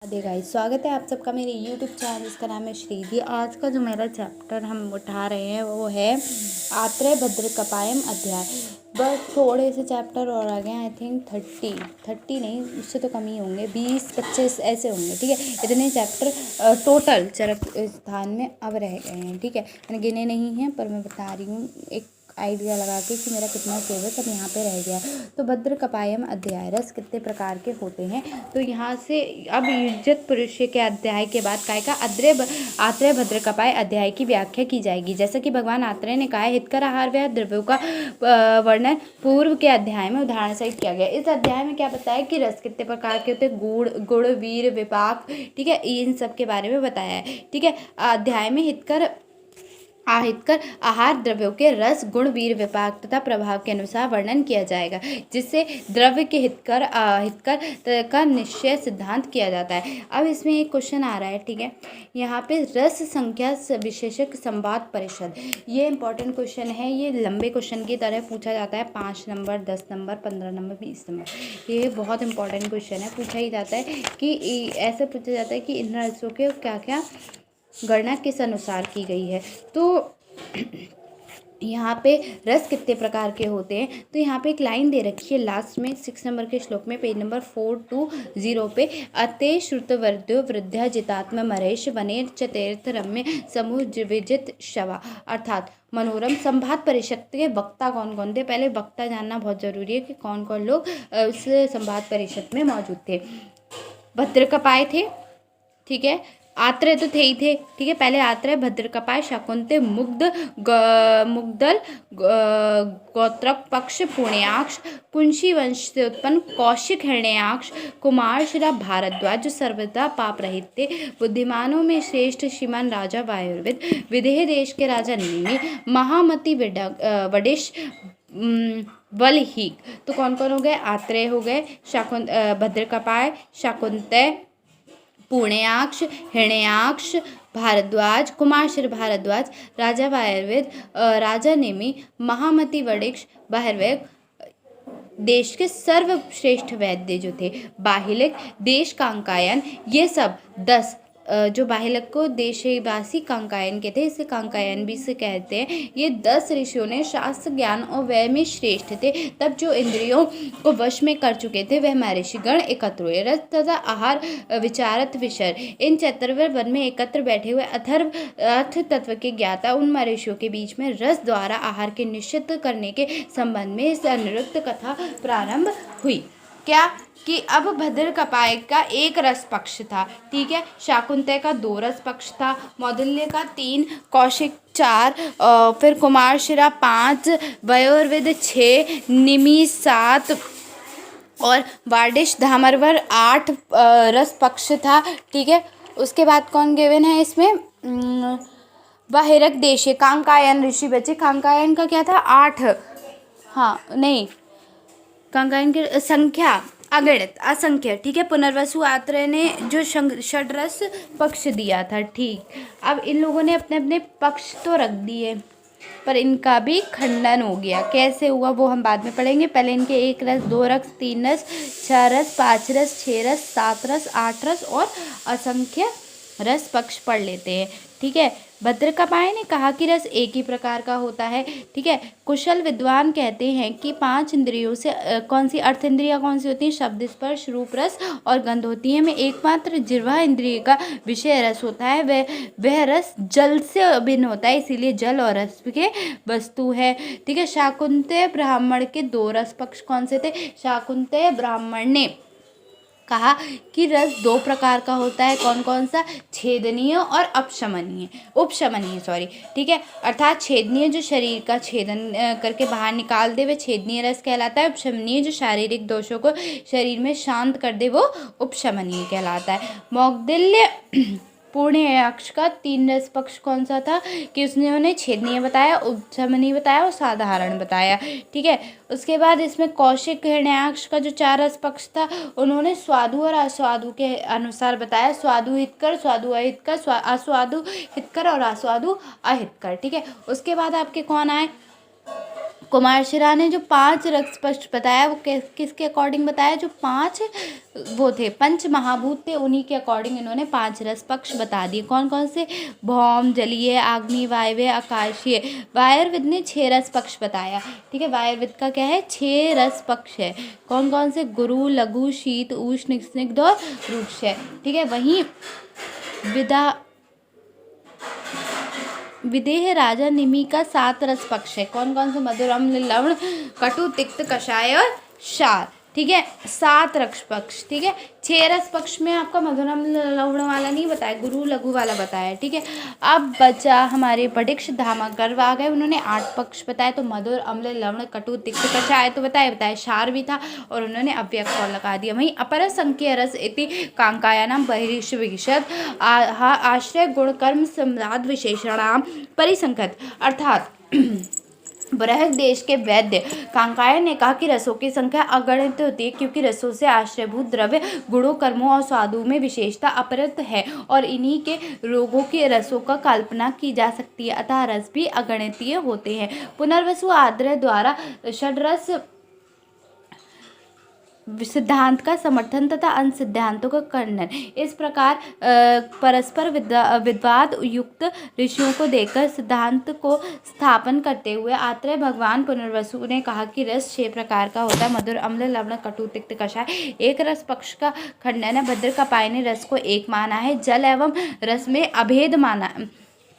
Radhe guys, स्वागत है आप सबका मेरे YouTube चैनल जिसका नाम है श्रीधि। आज का जो मेरा चैप्टर हम उठा रहे हैं वो है आत्रेय भद्रकपायम अध्याय। बस थोड़े से चैप्टर और आ गए, आई थिंक 30 नहीं, उससे तो कम ही होंगे, 20-25 ऐसे होंगे। ठीक है, इतने चैप्टर टोटल चरक स्थान में अब रह गए हैं। ठीक है, मैंने गिने नहीं हैं पर मैं बता रही हूँ एक आइडिया लगा के कि मेरा कितना सिलेबस अब यहाँ पे रह गया। तो भद्रकपायम अध्याय, रस कितने प्रकार के होते हैं। तो यहाँ से अब युजत पुरुष के अध्याय के बाद काय का आत्रेय भद्रकपाय अध्याय की व्याख्या की जाएगी। जैसा कि भगवान आत्रेय ने कहा, हितकर आहार व द्रव्यों का वर्णन पूर्व के अध्याय में उदाहरण सहित किया गया। इस अध्याय में क्या बताया कि रस कितने प्रकार के होते हैं, गुण वीर विपाक, ठीक है, इन सब के बारे में बताया है। ठीक है, अध्याय में हितकर आहार द्रव्यों के रस गुण वीर विपाक तथा प्रभाव के अनुसार वर्णन किया जाएगा, जिससे द्रव्य के हितकर का निश्चय सिद्धांत किया जाता है। अब इसमें एक क्वेश्चन आ रहा है, ठीक है, यहाँ पे रस संख्या विशेषक संवाद परिषद, ये इंपॉर्टेंट क्वेश्चन है। ये लंबे क्वेश्चन की तरह पूछा जाता है, 5 नंबर 10 नंबर 15 नंबर 20 नंबर, ये बहुत इंपॉर्टेंट क्वेश्चन है। पूछा ही जाता है कि ऐसे पूछा जाता है कि इन रसों के क्या क्या गणना किस अनुसार की गई है। तो यहाँ पे रस कितने प्रकार के होते हैं, तो यहाँ पे एक लाइन दे रखी है लास्ट में 6 नंबर के श्लोक में, पेज नंबर 420 पे, अते श्रुतवर्द्यो वृद्धा जितात्म मरेश वनेर चतेर्थ रम्य समूह विजित शवा, अर्थात मनोरम संवाद परिषद के वक्ता कौन कौन थे। पहले वक्ता जानना बहुत जरूरी है कि कौन कौन लोग उस संवाद परिषद में मौजूद थे। भद्रकपाय थे, ठीक है, आत्रेय तो थे ही थे, ठीक है, पहले आत्रेय, भद्रकपाय, शाकुंतल, मुग्दल, गोत्रक पक्ष, पुण्याक्ष, कुंशी वंश से उत्पन्न कौशिक, हिरण्याक्ष, कुमारशिरा, भारद्वाज, जो सर्वदा पाप रहित थे, बुद्धिमानों में श्रेष्ठ श्रीमान राजा वायुर्विद, विदेह देश के राजा नेमि, महामति वडिश, वलहीक। तो कौन कौन हो गए, आत्रेय हो गए, भद्रकपाय, शाकुंतय, पुण्याक्ष, हिरण्याक्ष, भारद्वाज, कुमारशिर भारद्वाज, राजा वायुर्वेद, राजा नेमि, महामति वडिक्ष, बाहिर्वेद, देश के सर्वश्रेष्ठ वैद्य जो थे, बाहिलिक, देश कांकायन, ये सब 10 जो बाहिलक को देशवासी कांकायन के थे, इसे कांकायन भी से कहते हैं। ये 10 ऋषियों ने शास्त्र ज्ञान और व्यय में श्रेष्ठ थे। तब जो इंद्रियों को वश में कर चुके थे वह महर्षिगण एकत्र हुए। रस तथा आहार विचारत विषय, इन चतुर्वेद वन में एकत्र बैठे हुए अथर्व अर्थ तत्व के ज्ञाता उन महर्षियों के बीच में रस द्वारा आहार के निश्चित करने के संबंध में इस अनिरुक्त कथा प्रारंभ हुई। क्या कि अब भद्रकपाय का एक रस पक्ष था, ठीक है, शाकुंतय का 2 रस पक्ष था, मौदल्य का 3, कौशिक 4, फिर कुमारशिरा 5, वयोर्विद 6, निमि 7 और वार्डिश धामरवर 8 रस पक्ष था। ठीक है, उसके बाद कौन गिवन है इसमें, बाहिरक देश, कांकायन ऋषि बचे। कांकायन का क्या था, 8, हाँ नहीं, कांकायन की संख्या अगणित असंख्य, ठीक है। पुनर्वसु आत्रेय ने जो षड्रस पक्ष दिया था, ठीक, अब इन लोगों ने अपने अपने पक्ष तो रख दिए पर इनका भी खंडन हो गया। कैसे हुआ वो हम बाद में पढ़ेंगे। पहले इनके 1 रस 2 रस 3 रस 4 रस 5 रस 6 रस 7 रस 8 रस और असंख्य रस पक्ष पढ़ लेते हैं। ठीक है, भद्रकपाय ने कहा कि रस एक ही प्रकार का होता है। ठीक है, कुशल विद्वान कहते हैं कि 5 इंद्रियों से कौन सी अर्थ इंद्रियां कौन सी होती हैं, शब्द स्पर्श रूप रस और गंध होती है। में एकमात्र जिह्वा इंद्रिय का विषय रस होता है, वह रस जल से भिन्न होता है, इसीलिए जल और रस के वस्तु है। ठीक है, शाकुंतय ब्राह्मण के 2 रस पक्ष कौन से थे। शाकुंतय ब्राह्मण ने कहा कि रस 2 प्रकार का होता है, कौन कौन सा, छेदनीय और उपशमनीय सॉरी, ठीक है, अर्थात छेदनीय जो शरीर का छेदन करके बाहर निकाल दे वह छेदनीय रस कहलाता है। उपशमनीय जो शारीरिक दोषों को शरीर में शांत कर दे वो उपशमनीय कहलाता है। मौग्दल्य पूर्ण्याक्ष का 3 रस पक्ष कौन सा था कि उसने उन्हें छेदनीय बताया, उपशमनीय बताया और साधारण बताया। ठीक है, उसके बाद इसमें कौशिक हिरण्याक्ष का जो 4 रस पक्ष था उन्होंने स्वादु और अस्वादु के अनुसार बताया। स्वादु हितकर, स्वादु अहितकर, अस्वादु हितकर और अस्वादु अहितकर। ठीक है, उसके बाद आपके कौन आए, कुमारशिरा ने जो 5 रस पक्ष बताया वो किसके अकॉर्डिंग बताया, जो 5 वो थे पंच महाभूत थे उन्हीं के अकॉर्डिंग इन्होंने 5 रस पक्ष बता दिए। कौन कौन से, भौम, जलीय, आग्नेय, वायव्य, आकाशीय। वायुर्वेद ने 6 रस पक्ष बताया, ठीक है। वायुर्वेद का क्या है, 6 रस पक्ष है। कौन कौन से, गुरु, लघु, शीत, उष्ण, स्निग्ध और रूक्ष है, ठीक है। वहीं विदेह राजा निमि का 7 रस पक्ष है। कौन कौन से, मधुर, अम्ल, लवण, कटु, तिक्त, कषाय और क्षार, ठीक है। 7 रस पक्ष, ठीक है। 6 रस पक्ष में आपका मधुर, अम्ल, लवण वाला नहीं बताया, गुरु, लघु वाला बताया, ठीक है। अब बचा हमारे पटिक्ष धामा गर्व आ गए, उन्होंने 8 पक्ष बताए। तो मधुर, अम्ल, लवण, कटु, तिक्त, कषाय तो बताया क्षार भी था और उन्होंने अव्यक्त और लगा दिया। वहीं अपर संख्य रस इति कांकायानाम बहिर्विशद आश्रय गुण कर्म सम्राद विशेषणाम परिसंख्यत, अर्थात बृहद देश के वैद्य कांकाय ने कहा कि रसों की संख्या अगणित होती है, क्योंकि रसों से आश्रयभूत द्रव्य गुणों, कर्मों और स्वादों में विशेषता अपरत है और इन्हीं के रोगों के रसों का कल्पना की जा सकती है, अतः रस भी अगणितीय होते हैं। पुनर्वसु आद्र द्वारा षड्रस सिद्धांत का समर्थन तथा अन्य सिद्धांतों का खंडन, इस प्रकार परस्पर विवाद युक्त ऋषियों को देकर सिद्धांत को स्थापन करते हुए आत्रेय भगवान पुनर्वसु ने कहा कि रस 6 प्रकार का होता है, मधुर, अम्ल, लवण, कटु, तिक्त, कषाय। एक रस पक्ष का खंडन है। भद्रकापाय ने रस को एक माना है, जल एवं रस में अभेद माना,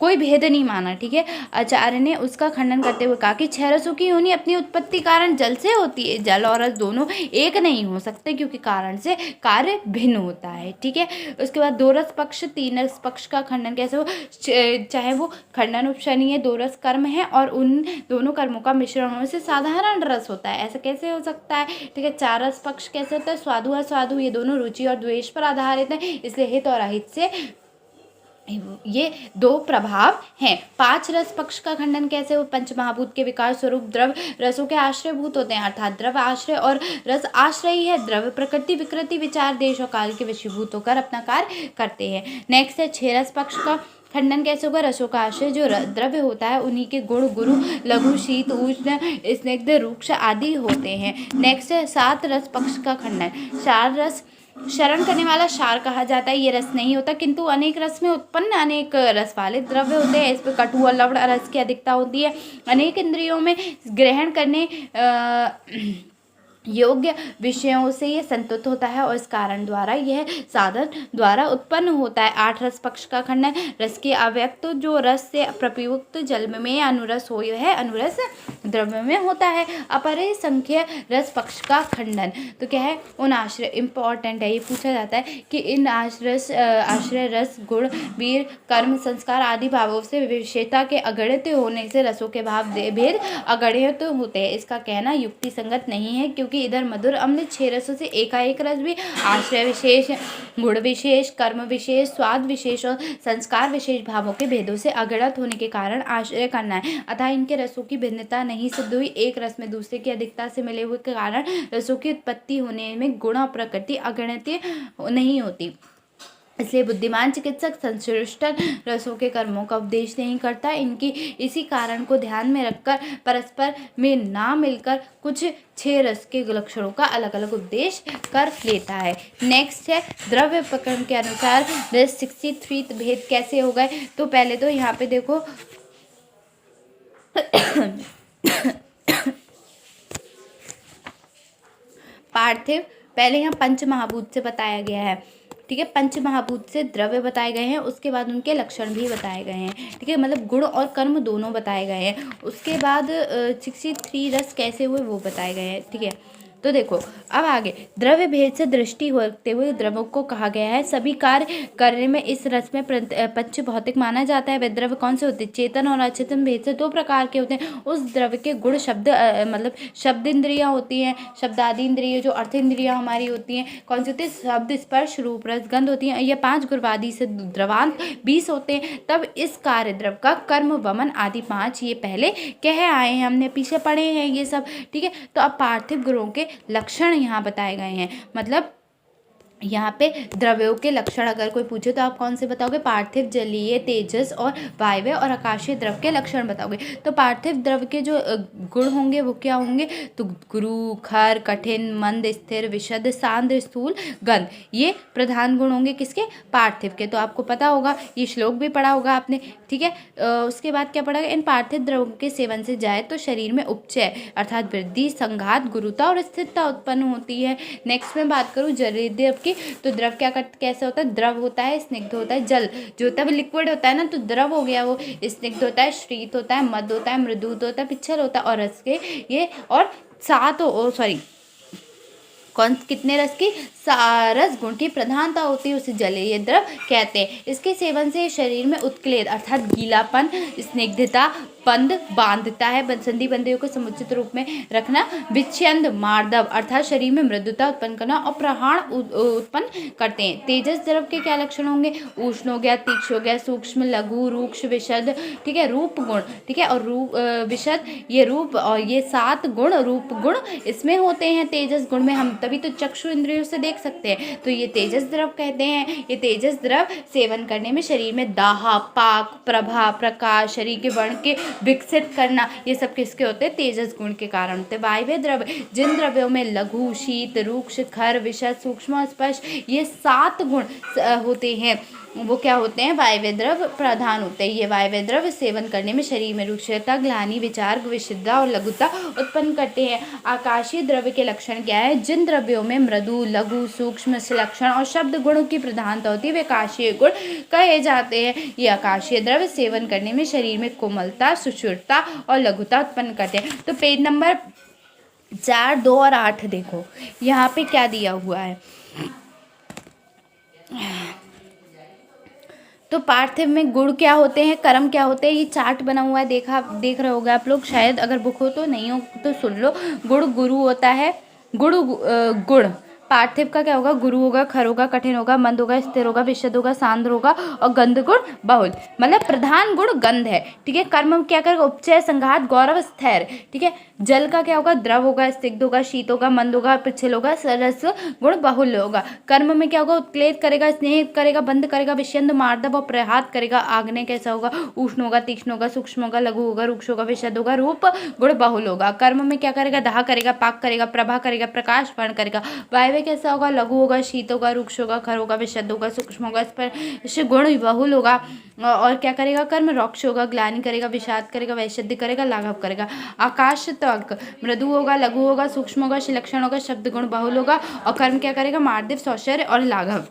कोई भेद नहीं माना, ठीक है। आचार्य ने उसका खंडन करते हुए कहा कि 6 रसों की योनि अपनी उत्पत्ति कारण जल से होती है। जल और रस दोनों एक नहीं हो सकते, क्योंकि कारण से कार्य भिन्न होता है, ठीक है। उसके बाद 2 रस पक्ष, 3 रस पक्ष का खंडन कैसे हो, चाहे वो खंडन उपशनीय 2 रस कर्म है और उन दोनों कर्मों का मिश्रण होने से साधारण रस होता है, ऐसा कैसे हो सकता है, ठीक है। 4 रस पक्ष कैसे होता है, स्वादु अस्वादु ये दोनों रुचि और द्वेष पर आधारित है, इसलिए हित और अहित से ये 2 प्रभाव हैं। 5 रस पक्ष का खंडन कैसे हो, पंचमहाभूत के विकार स्वरूप द्रव्य रसों के आश्रयभूत होते हैं, अर्थात द्रव्य आश्रय और रस आश्रयी है। द्रव्य प्रकृति, विकृति, विचार, देश और काल के वशीभूत होकर अपना कार्य करते हैं। नेक्स्ट है 6 रस पक्ष का खंडन कैसे होगा, रसों का आश्रय जो द्रव्य होता है उन्हीं के गुण गुरु, लघु, शीत, उष्ण, स्निग्ध, रूक्ष आदि होते हैं। नेक्स्ट है 7 रस पक्ष का खंडन। 4 रस शरण करने वाला क्षार कहा जाता है, ये रस नहीं होता, किंतु अनेक रस में उत्पन्न अनेक रस वाले द्रव्य होते हैं। इस पर कटु और लवण रस की अधिकता होती है। अनेक इंद्रियों में ग्रहण करने योग्य विषयों से ये संतुष्ट होता है और इस कारण द्वारा यह साधन द्वारा उत्पन्न होता है। 8 रस पक्ष का खंडन, रस के अव्यक्त जो रस से प्रयुक्त जल में अनुरस हो है अनुरस द्रव्य में होता है। अपरे संख्य रस पक्ष का खंडन तो क्या है, उन आश्रय, इंपॉर्टेंट है ये पूछा जाता है कि इन आश्रय रस गुण वीर कर्म संस्कार आदि भावों से विशेषता के अगणित होने से रसों के भाव भेद अगणित होते हैं। इसका कहना युक्ति संगत नहीं है, क्योंकि इधर मधुर अम्ल 6 रसों से एकाएक रस भी आश्रय विशेष, गुण विशेष, कर्म विशेष, स्वाद विशेष और संस्कार विशेष भावों के भेदों से अगणित होने के कारण आश्रय करना है, अतः इनके रसों की भिन्नता नहीं सिद्ध हुई। एक रस में दूसरे की अधिकता से मिले हुए के कारण रसों की उत्पत्ति होने में गुण और प्रकृति अगणित नहीं होती। इसलिए बुद्धिमान चिकित्सक संश्लिष्ट रसों के कर्मों का उपदेश नहीं करता। इनकी इसी कारण को ध्यान में रखकर परस्पर में ना मिलकर कुछ 6 रस के लक्षणों का अलग अलग उपदेश कर लेता है। नेक्स्ट है द्रव्य प्रकरण के अनुसार रस 63 भेद कैसे हो गए। तो पहले तो यहाँ पे देखो पार्थिव, पहले यहाँ पंच महाभूत से बताया गया है, ठीक है। पंच महाभूत से द्रव्य बताए गए हैं, उसके बाद उनके लक्षण भी बताए गए हैं, ठीक है, मतलब गुण और कर्म दोनों बताए गए हैं। उसके बाद 63 रस कैसे हुए वो बताए गए हैं, ठीक है। तो देखो अब आगे द्रव्य भेद से दृष्टि होते हुए द्रव्यों को कहा गया है सभी कार्य करने में इस रस में पंच भौतिक माना जाता है। वे द्रव्य कौन से होते हैं, चेतन और अचेतन भेद से 2 प्रकार के होते हैं। उस द्रव्य के गुण शब्द मतलब शब्द इंद्रियाँ होती हैं, शब्द आदि इंद्रिय जो अर्थ इंद्रियाँ हमारी होती हैं कौन सी होती है, शब्द स्पर्श रूप रस गंध होती हैं। ये 5 गुणवादी से द्रवांत 20 होते हैं। तब इस कार्य द्रव्य का कर्म वमन आदि 5 ये पहले कह आए हैं, हमने पीछे पढ़े हैं ये सब, ठीक है। तो अब पार्थिव गुणों के लक्षण यहाँ बताए गए हैं, मतलब यहाँ पे द्रव्यों के लक्षण अगर कोई पूछे तो आप कौन से बताओगे? पार्थिव, जलीय, तेजस और वायव्य और आकाशीय द्रव के लक्षण बताओगे। तो पार्थिव द्रव के जो गुण होंगे वो क्या होंगे? तो गुरु, खर, कठिन, मंद, स्थिर, विशद, सांद्र, स्थूल, गंध, ये प्रधान गुण होंगे किसके? पार्थिव के। तो आपको पता होगा, ये श्लोक भी पढ़ा होगा आपने, ठीक है। उसके बाद क्या पढ़ा? इन पार्थिव द्रवों के सेवन से जाए तो शरीर में उपचय अर्थात वृद्धि, संघात, गुरुता और स्थिरता उत्पन्न होती है। नेक्स्ट में बात करूँ जलीय द्रव की, तो द्रव क्या करते, कैसे होता है? द्रव होता है, स्निग्ध होता है, जल जो होता है वो लिक्विड होता है ना, तो द्रव हो गया वो। स्निग्ध होता है, शीत होता है, मद होता है, मृदु होता है, पिच्छल होता है और रस के ये और सात सॉरी कौन कितने रस की? रस गुण की प्रधानता होती है, उसे जलीय द्रव कहते हैं। इसके सेवन से शरीर में उत्क्लेद अर्थात गीलापन, स्निग्धता, बंध बांधता है, संधि बंधियों को समुचित रूप में रखना, विच्छिन्न, मार्दव अर्थात शरीर में मृदुता उत्पन्न करना और प्रहाण उत्पन्न करते हैं। तेजस द्रव के क्या लक्षण होंगे? उष्ण हो गया, तीक्ष्ण हो गया, सूक्ष्म, लघु, रूक्ष, विशद, ठीक है, रूप गुण, ठीक है, और रूप विशद, ये रूप और ये 7 गुण रूप गुण इसमें होते हैं तेजस गुण में। हम तभी तो चक्षु इंद्रियों से देख सकते हैं, तो ये तेजस द्रव कहते हैं। ये तेजस द्रव सेवन करने में शरीर में दाह, पाक, प्रभा, प्रकाश, शरीर के वर्ण के विकसित करना, ये सब किसके होते हैं? तेजस गुण के कारण होते हैं। वायव्य द्रव, जिन द्रव्यों में लघु, शीत, रूक्ष, खर, विशद, सूक्ष्म, स्पर्श, ये 7 गुण होते हैं, वो क्या होते हैं? वायव्य द्रव प्रधान होते हैं। ये वायव्य द्रव सेवन करने में शरीर में रुक्षता, ग्लानि, विचार, विशुद्धता और लघुता उत्पन्न करते हैं। आकाशीय द्रव्य के लक्षण क्या है? जिन द्रव्यों में मृदु, लघु, सूक्ष्म लक्षण और शब्द गुणों की प्रधानता होती है वे आकाशीय गुण कहे जाते हैं। ये आकाशीय द्रव्य सेवन करने में शरीर में कोमलता, सुषुरता और लघुता उत्पन्न करते हैं। तो पेज नंबर 4, 2 और 8 देखो, यहाँ पे क्या दिया हुआ है। तो पार्थिव में गुण क्या होते हैं, कर्म क्या होते हैं, ये चार्ट बना हुआ है, देख रहे होगे आप लोग, शायद अगर बुक हो तो, नहीं हो तो सुन लो। गुण गुरु होता है, गुण पार्थिव का क्या होगा? गुरु होगा, खर होगा, कठिन होगा, मंद होगा, स्थिर होगा, विशद होगा, सांद्र होगा और गंध गुण बहुल, मतलब प्रधान गुण गंध है, ठीक है। कर्म क्या करेगा? उपचय, संघात, गौरव, स्थिर, ठीक है। जल का क्या होगा? द्रव होगा, स्निग्ध होगा, शीत होगा, मंद होगा, पिच्छल होगा, रस गुण बहुल होगा। कर्म में क्या होगा? उत्क्लेद करेगा, स्नेह करेगा, बंध करेगा, विषयंद, मार्दव और प्रहात करेगा। आग्नेय कैसा होगा? उष्ण होगा, तीक्ष्ण होगा, सूक्ष्म होगा, लघु होगा, रूक्ष होगा, विशद होगा, रूप गुण बहुल होगा। कर्म में क्या करेगा? दाह करेगा, पाक करेगा, प्रभा करेगा, प्रकाश वर्ण करेगा। वायव्य कैसा होगा? लघु होगा, शीत होगा, रूक्ष होगा, खर होगा, विशद होगा, सूक्ष्म होगा, स्पर्श गुण बहुल होगा। और क्या करेगा? कर्म रोक्ष होगा, ग्लानि करेगा, विषाद करेगा, वैशद्य करेगा, लाघव करेगा। आकाश त्वक मृदु होगा, लघु होगा, सूक्ष्म होगा, शिलक्षण होगा, शब्द गुण बहुल होगा। और कर्म क्या करेगा? मार्दव, सौशर्य और लाघव।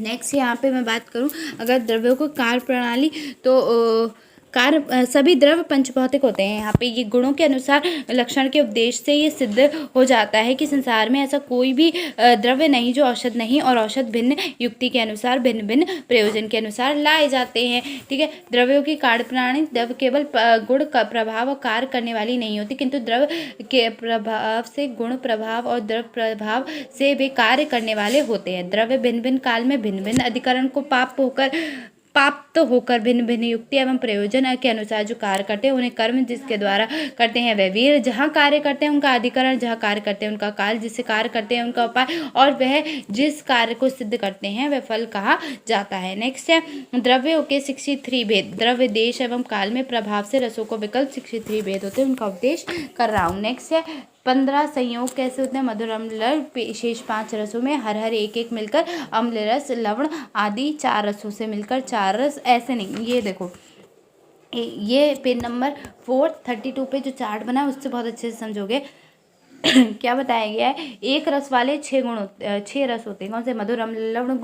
नेक्स्ट यहाँ पे मैं बात करूँ अगर द्रव्यों को कार्य प्रणाली, तो सभी द्रव्य पंचभौतिक होते हैं। यहाँ पे ये गुणों के अनुसार लक्षण के उपदेश से ये सिद्ध हो जाता है कि संसार में ऐसा कोई भी द्रव्य नहीं जो औषध नहीं, और औषध भिन्न युक्ति के अनुसार, भिन्न भिन्न प्रयोजन के अनुसार लाए जाते हैं, ठीक है। द्रव्यों की कार्य प्रणाली, द्रव्य केवल गुण का प्रभाव और कार्य करने वाली नहीं होती, किंतु द्रव्य के प्रभाव से गुण प्रभाव और द्रव्य प्रभाव से वे कार्य करने वाले होते हैं। द्रव्य भिन्न भिन्न काल में भिन्न भिन्न अधिकरण को प्राप्त होकर भिन्न भिन्न युक्ति एवं प्रयोजन के अनुसार जो कार्य करते हैं उन्हें कर्म जिसके द्वारा करते हैं वह वीर, जहाँ कार्य करते हैं उनका अधिकरण, जहाँ कार्य करते हैं उनका काल, जिससे कार्य करते हैं उनका उपाय, और वह जिस कार्य को सिद्ध करते हैं वह फल कहा जाता है। नेक्स्ट है द्रव्यों के 63 भेद। द्रव्य, देश एवं काल में प्रभाव से रसों को विकल्प 63 भेद होते हैं, उनका उपदेश कर रहा हूँ। नेक्स्ट है 15 संयोग कैसे होते हैं? मधुर, अम्ल, शेष 5 रसों में हर एक एक मिलकर अम्ल रस, लवण आदि 4 रसों से मिलकर 4 रस। ऐसे नहीं, ये देखो, ये पेज नंबर 432 पे जो चार्ट बना है उससे बहुत अच्छे से समझोगे। क्या बताया गया है? एक रस वाले 6 रस होते हैं। कौन से? मधुर, अम्ल, लवण,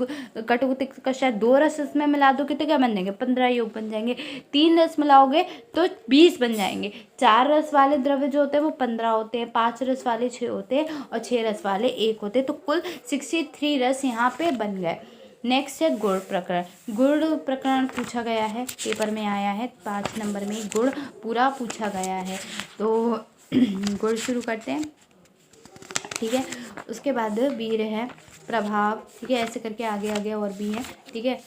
कटु, तिक्त, शायद 2 रस इसमें मिला दोगे तो क्या बन जाएंगे? 15 योग बन जाएंगे। 3 रस मिलाओगे तो 20 बन जाएंगे। 4 रस वाले द्रव्य जो होते हैं वो 15 होते हैं, 5 रस वाले 6 होते हैं और 6 रस वाले 1 होते हैं। तो कुल 63 रस यहाँ पे बन गए। नेक्स्ट है गुण प्रकरण। गुण प्रकरण पूछा गया है, पेपर में आया है 5 नंबर में गुण पूरा पूछा गया है। तो गुण शुरू करते हैं, ठीक है। उसके बाद वीर है, प्रभाव, ठीक है, ऐसे करके आगे आगे और भी है, ठीक है।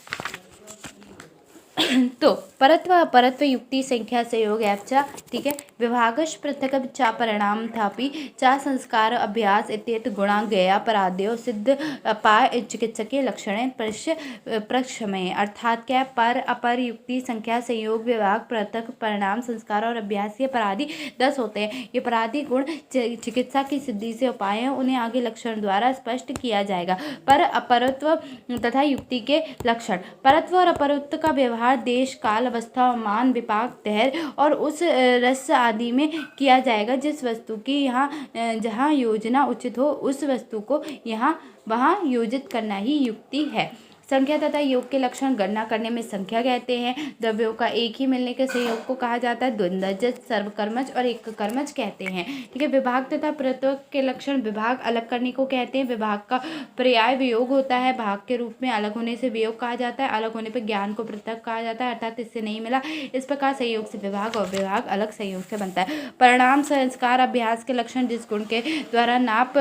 तो परत्व अपरत्व युक्ति संख्या संयोग एवं ठीक है विभागश पृथक चा परिणाम थापि चा संस्कार अभ्यास इत्येत गुणा गया परादयो सिद्ध अपाय चिकित्सकीय लक्षण प्रक्षमय। अर्थात क्या पर अपर युक्ति संख्या संयोग विभाग पृथक परिणाम संस्कार और अभ्यास ये पराधी 10 होते हैं। ये पराधी गुण चिकित्सा की सिद्धि से उपाय हैं, उन्हें आगे लक्षण द्वारा स्पष्ट किया जाएगा। पर अपरत्व तथा युक्ति के लक्षण। परत्व और अपरत्व का व्यवहार देश काल अवस्था मान विपाक धैर्य और उस रस आदि में किया जाएगा जिस वस्तु की यहाँ जहाँ योजना उचित हो उस वस्तु को यहाँ वहाँ योजित करना ही युक्ति है। संख्या तथा योग के लक्षण गणना करने में संख्या कहते हैं। द्रव्यों का एक ही मिलने के संयोग को कहा जाता है द्वंद्वज, सर्वकर्मज और एक कर्मज कहते हैं। ठीक है। विभाग तथा परत्व के लक्षण। विभाग अलग करने को कहते हैं। विभाग का पर्याय वियोग होता है। भाग के रूप में अलग होने से वियोग कहा जाता है। अलग होने पर ज्ञान को पृथक कहा जाता है, अर्थात इससे नहीं मिला। इस प्रकार संयोग से विभाग और विभाग अलग संयोग से बनता है। परिणाम संस्कार अभ्यास के लक्षण। जिस गुण के द्वारा नाप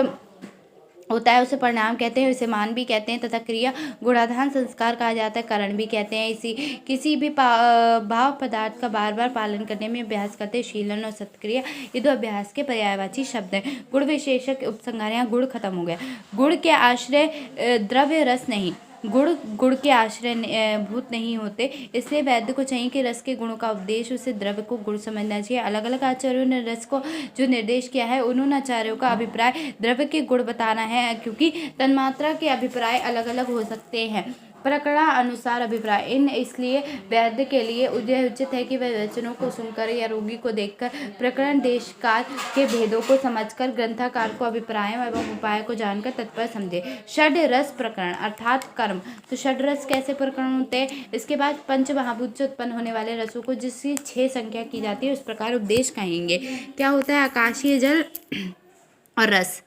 होता है उसे परिणाम कहते हैं, इसे मान भी कहते हैं तथा क्रिया गुणाधान संस्कार कहा जाता है, कारण भी कहते हैं। इसी किसी भी भाव पदार्थ का बार बार पालन करने में अभ्यास करते हैं। शीलन और सत्क्रिया ये दो अभ्यास के पर्यायवाची शब्द हैं। गुण विशेषक उपसंहार। यहाँ गुण खत्म हो गया। गुण के आश्रय द्रव्य रस नहीं, गुण के आश्रय भूत नहीं होते, इसलिए वैद्य को चाहिए कि रस के गुणों का उपदेश उसे द्रव्य को गुण समझना चाहिए। अलग अलग आचार्यों ने रस को जो निर्देश किया है उन्होंने आचार्यों का अभिप्राय द्रव्य के गुण बताना है, क्योंकि तन्मात्रा के अभिप्राय अलग अलग हो सकते हैं। प्रकरणानुसार अभिप्राय। इन इसलिए वैद्य के लिए उचित है कि वह वचनों को सुनकर या रोगी को देखकर प्रकरण देश काल के भेदों को समझकर ग्रंथकार को अभिप्राय एवं उपाय को जानकर तत्पर समझे। षड रस प्रकरण अर्थात कर्म। तो षड रस कैसे प्रकरण होते हैं? इसके बाद पंच महाभूत से उत्पन्न होने वाले रसों को जिसकी 6 संख्या की जाती है उस प्रकार उपदेश कहेंगे। क्या होता है? आकाशीय जल और रस।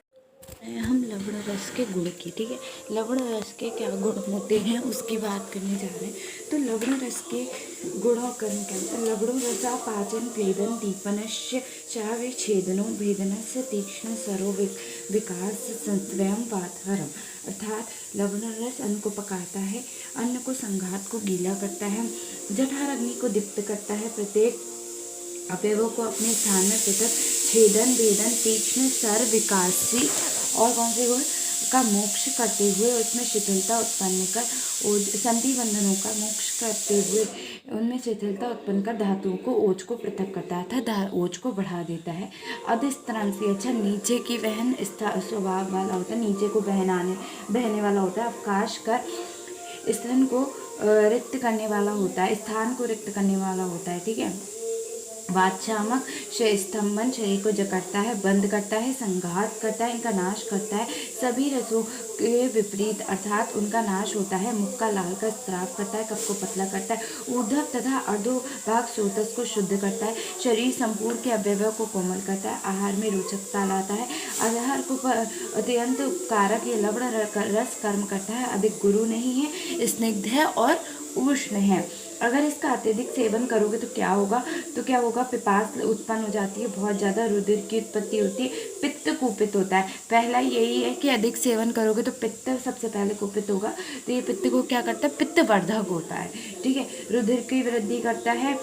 हम लवण रस के गुण की, ठीक है, लवण रस के क्या गुण होते हैं उसकी बात करने जा रहे हैं। तो लवण रस के गुणों कर्म क्या होता है? लवणो रसा पाचन भेदन दीपनश्य विच्छेदनो भेदनस्य तीक्ष्ण सरो विकास स्वयं पाथरम। अर्थात लवण रस अन्न को पकाता है, अन्न को संघात को गीला करता है, जठर अग्नि को दीप्त करता है, प्रत्येक अवयवों को अपने स्थान में पृथक छेदन भेदन तीक्ष्ण सर विकासी और कौन से गुण का मोक्ष करते हुए उसमें शिथिलता उत्पन्न कर संधि बंधनों का मोक्ष करते हुए उनमें शिथिलता उत्पन्न कर धातुओं को ओज को पृथक करता है तथा ओज को बढ़ा देता है। अधिस्त्राण से अच्छा नीचे की वहन स्वभाव वाला होता है, नीचे को बहने वाला होता है। अवकाश कर स्थान को रिक्त करने वाला होता है, स्थान को रिक्त करने वाला होता है। ठीक है। वाचामक स्तंभन शरीर को जकड़ता है, बंद करता है, संघात करता है, इनका नाश करता है। सभी रसों के विपरीत अर्थात उनका नाश होता है। मुख का लाल का स्त्राव करता है, कफ को पतला करता है, ऊर्ध्व तथा अधोभाग स्रोतस को शुद्ध करता है, शरीर संपूर्ण के अवयवों को कोमल करता है, आहार में रोचकता लाता है, आहार को अत्यंत उपकारक ये लवण रस कर्म करता है, अधिक गुरु नहीं है, स्निग्ध है और उष्ण है। अगर इसका अत्यधिक सेवन करोगे तो क्या होगा? पिपास उत्पन्न हो जाती है, बहुत ज़्यादा रुधिर की उत्पत्ति होती है, पित्त कुपित होता है। पहला यही है कि अधिक सेवन करोगे तो पित्त सबसे पहले कुपित होगा, तो ये पित्त को क्या करता है? पित्तवर्धक होता है। ठीक है। रुधिर की वृद्धि करता है,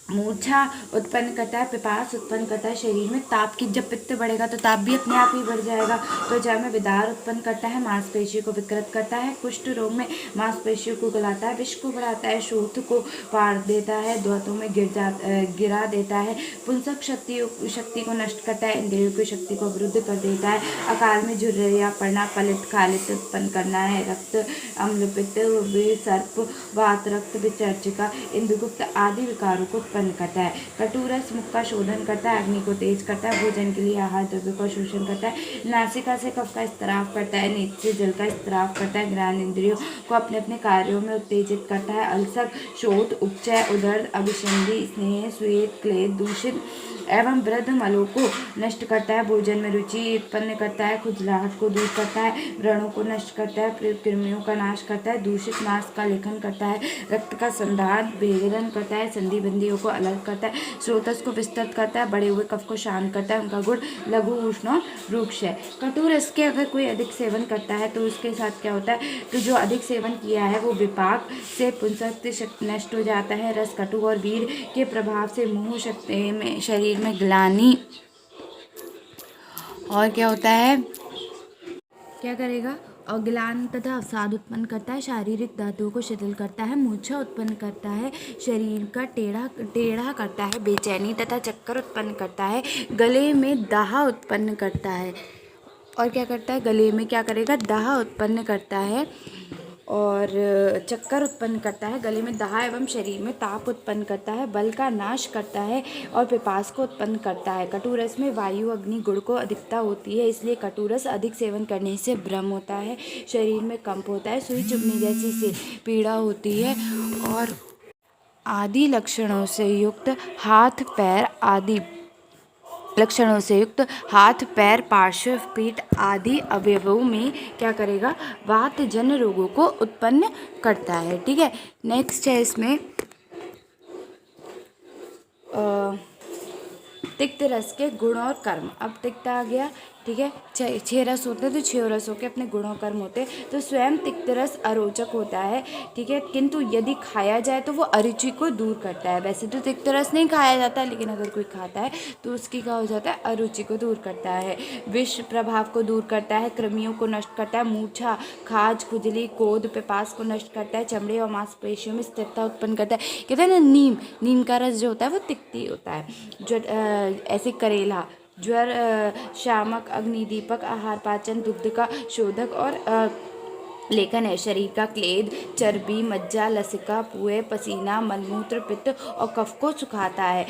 मूर्छा उत्पन्न करता है, पिपास उत्पन्न करता है, शरीर में ताप की जब पित्त बढ़ेगा तो ताप भी अपने आप ही बढ़ जाएगा, त्वचा में विदार उत्पन्न करता है, मांसपेशियों को विकृत करता है, कुष्ठ रोग में मांसपेशियों को गलाता है, विष को बढ़ाता है, शोथ को फाड़ देता है, द्वतों में गिरा देता है, पुंसक शक्ति को नष्ट करता है, इंद्रियों की शक्ति को अवरुद्ध कर देता है, अकाल में झुर्रिया पड़ना, पलित खालित उत्पन्न करना है, रक्त अम्लपित्त सर्प वात रक्त विचर्चिका इंदुगुप्त आदि विकारों को उत्पन्न करता है। कटुरस मुख का शोधन करता है, अग्नि को तेज करता है, भोजन के लिए आहार द्रव्य का शोषण करता है, नासिका से कफ का स्त्राव करता है, नेत्र से जल का स्त्राव करता है, ज्ञान इंद्रियों को अपने अपने कार्यों में उत्तेजित करता है, अल्सर शोथ उपचय उदर अभिसंधि स्नेह श्वेत क्लेद दूषित एवं वृद्ध मलों को नष्ट करता है, भोजन में रुचि उत्पन्न करता है, खुजलाहट को दूर करता है, व्रणों को नष्ट करता है, कृमियों का नाश करता है, दूषित मांस का लेखन करता है, रक्त का संधारण भेदन करता है, संधि बंदियों को अलग करता है, स्रोतस को विस्तृत करता है, बढ़े हुए कफ को शांत करता है। उनका गुण लघु उष्ण और रूक्ष है। कटु रस के अगर कोई अधिक सेवन करता है तो उसके साथ क्या होता है, तो जो अधिक सेवन किया है वो विपाक से पुंसक नष्ट हो जाता है। रस कटु और वीर के प्रभाव से मुंह शक्ति में शरीर में ग्लानि और क्या होता है, क्या करेगा, और ग्लानि तथा अवसाद उत्पन्न करता है, शारीरिक धातुओं को शिथिल करता है, मूर्छा उत्पन्न करता है, शरीर का टेढ़ा करता है, बेचैनी तथा चक्कर उत्पन्न करता है, गले में दाह उत्पन्न करता है। और क्या करता है, गले में क्या करेगा, दाह उत्पन्न करता है और चक्कर उत्पन्न करता है, गले में दाह एवं शरीर में ताप उत्पन्न करता है, बल का नाश करता है और पिपास को उत्पन्न करता है। कटुरस में वायु अग्नि गुण को अधिकता होती है, इसलिए कटुरस अधिक सेवन करने से भ्रम होता है, शरीर में कंप होता है, सुई चुभने जैसी से पीड़ा होती है और आदि लक्षणों से युक्त हाथ पैर पार्श्व पीठ आदि अवयवों में क्या करेगा, वात जन रोगों को उत्पन्न करता है। ठीक है, नेक्स्ट है इसमें तिक्त रस के गुण और कर्म। अब तिक्त आ गया, ठीक है, छह रस होते हैं तो छह रसों के अपने गुण और कर्म होते हैं। तो स्वयं तिक्त रस अरोचक होता है, ठीक है, किंतु यदि खाया जाए तो वो अरुचि को दूर करता है। वैसे तो तिक्त रस नहीं खाया जाता, लेकिन अगर कोई खाता है तो उसकी क्या हो जाता है, अरुचि को दूर करता है, विष प्रभाव को दूर करता है, कृमियों को नष्ट करता है, मूर्छा, खाज, खुजली, क्रोध, पिपास को नष्ट करता है, चमड़े और मांसपेशियों में स्थिरता उत्पन्न करता है। कहते हैं ना, नीम का रस जो होता है वो तिक्ती होता है। जो ऐसे करेला, ज्वर शामक, अग्निदीपक, आहार पाचन, दुग्ध का शोधक और लेखन है, शरीर का क्लेद, चर्बी, मज्जा, लसिका, पुए, पसीना, मलमूत्र, पित्त और कफ को सुखाता है।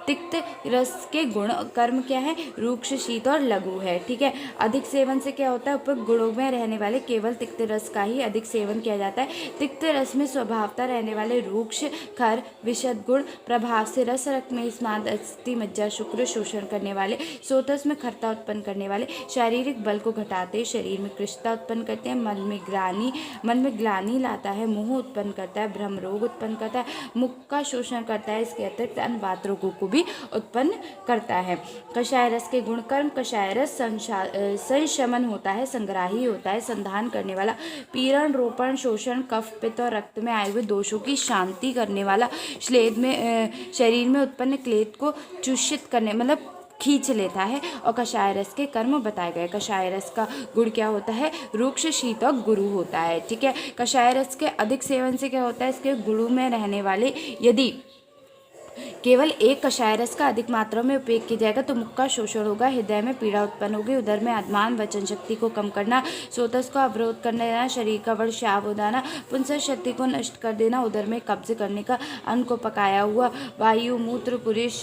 तिक्त रस के गुण कर्म क्या है, रूक्ष, शीत और लघु है। ठीक है, अधिक सेवन से क्या होता है, उपयुक्त गुणों में रहने वाले केवल तिक्त रस का ही अधिक सेवन किया जाता है। तिक्त रस में स्वभावता रहने वाले रूक्ष, खर, विशद गुण प्रभाव से रस, रक्त में स्नाद, अस्थि, मज्जा, शुक्र शोषण करने वाले, सोतस में खरता उत्पन्न करने वाले, शारीरिक बल को घटाते, शरीर में कृशता उत्पन्न करते हैं, मन में ग्लानि लाता है, मोह उत्पन्न करता है, भ्रम रोग उत्पन्न करता है, मुख का शोषण करता है, इसके अतिरिक्त अन्य बात रोगों को भी उत्पन्न करता है। कषाय रस के गुण कर्म, कषाय रस संशमन होता है, संग्राही होता है, संधान करने वाला, पीड़न, रोपण, शोषण, कफ, पित्त और रक्त में आए हुए दोषों की शांति करने वाला, श्लेद में शरीर में उत्पन्न क्लेद को चूषित करने मतलब खींच लेता है। और कषाय रस के कर्म बताए गए। कषाय रस का गुण क्या होता है, रूक्ष, शीत और गुरु होता है। ठीक है, कषाय रस के अधिक सेवन से क्या होता है, इसके गुणों में रहने वाले यदि केवल एक कषाय रस का अधिक मात्रा में उपयोग किया जाएगा तो मुख का शोषण होगा, हृदय में पीड़ा उत्पन्न होगी, उदर में अदमान, वचन शक्ति को कम करना, सोतस को अवरोध कर देना, शरीर का बल श्याव हो जाना, पुंसक शक्ति को नष्ट कर देना, उदर में कब्ज करने का, अन्न को पकाया हुआ वायु मूत्र पुरुष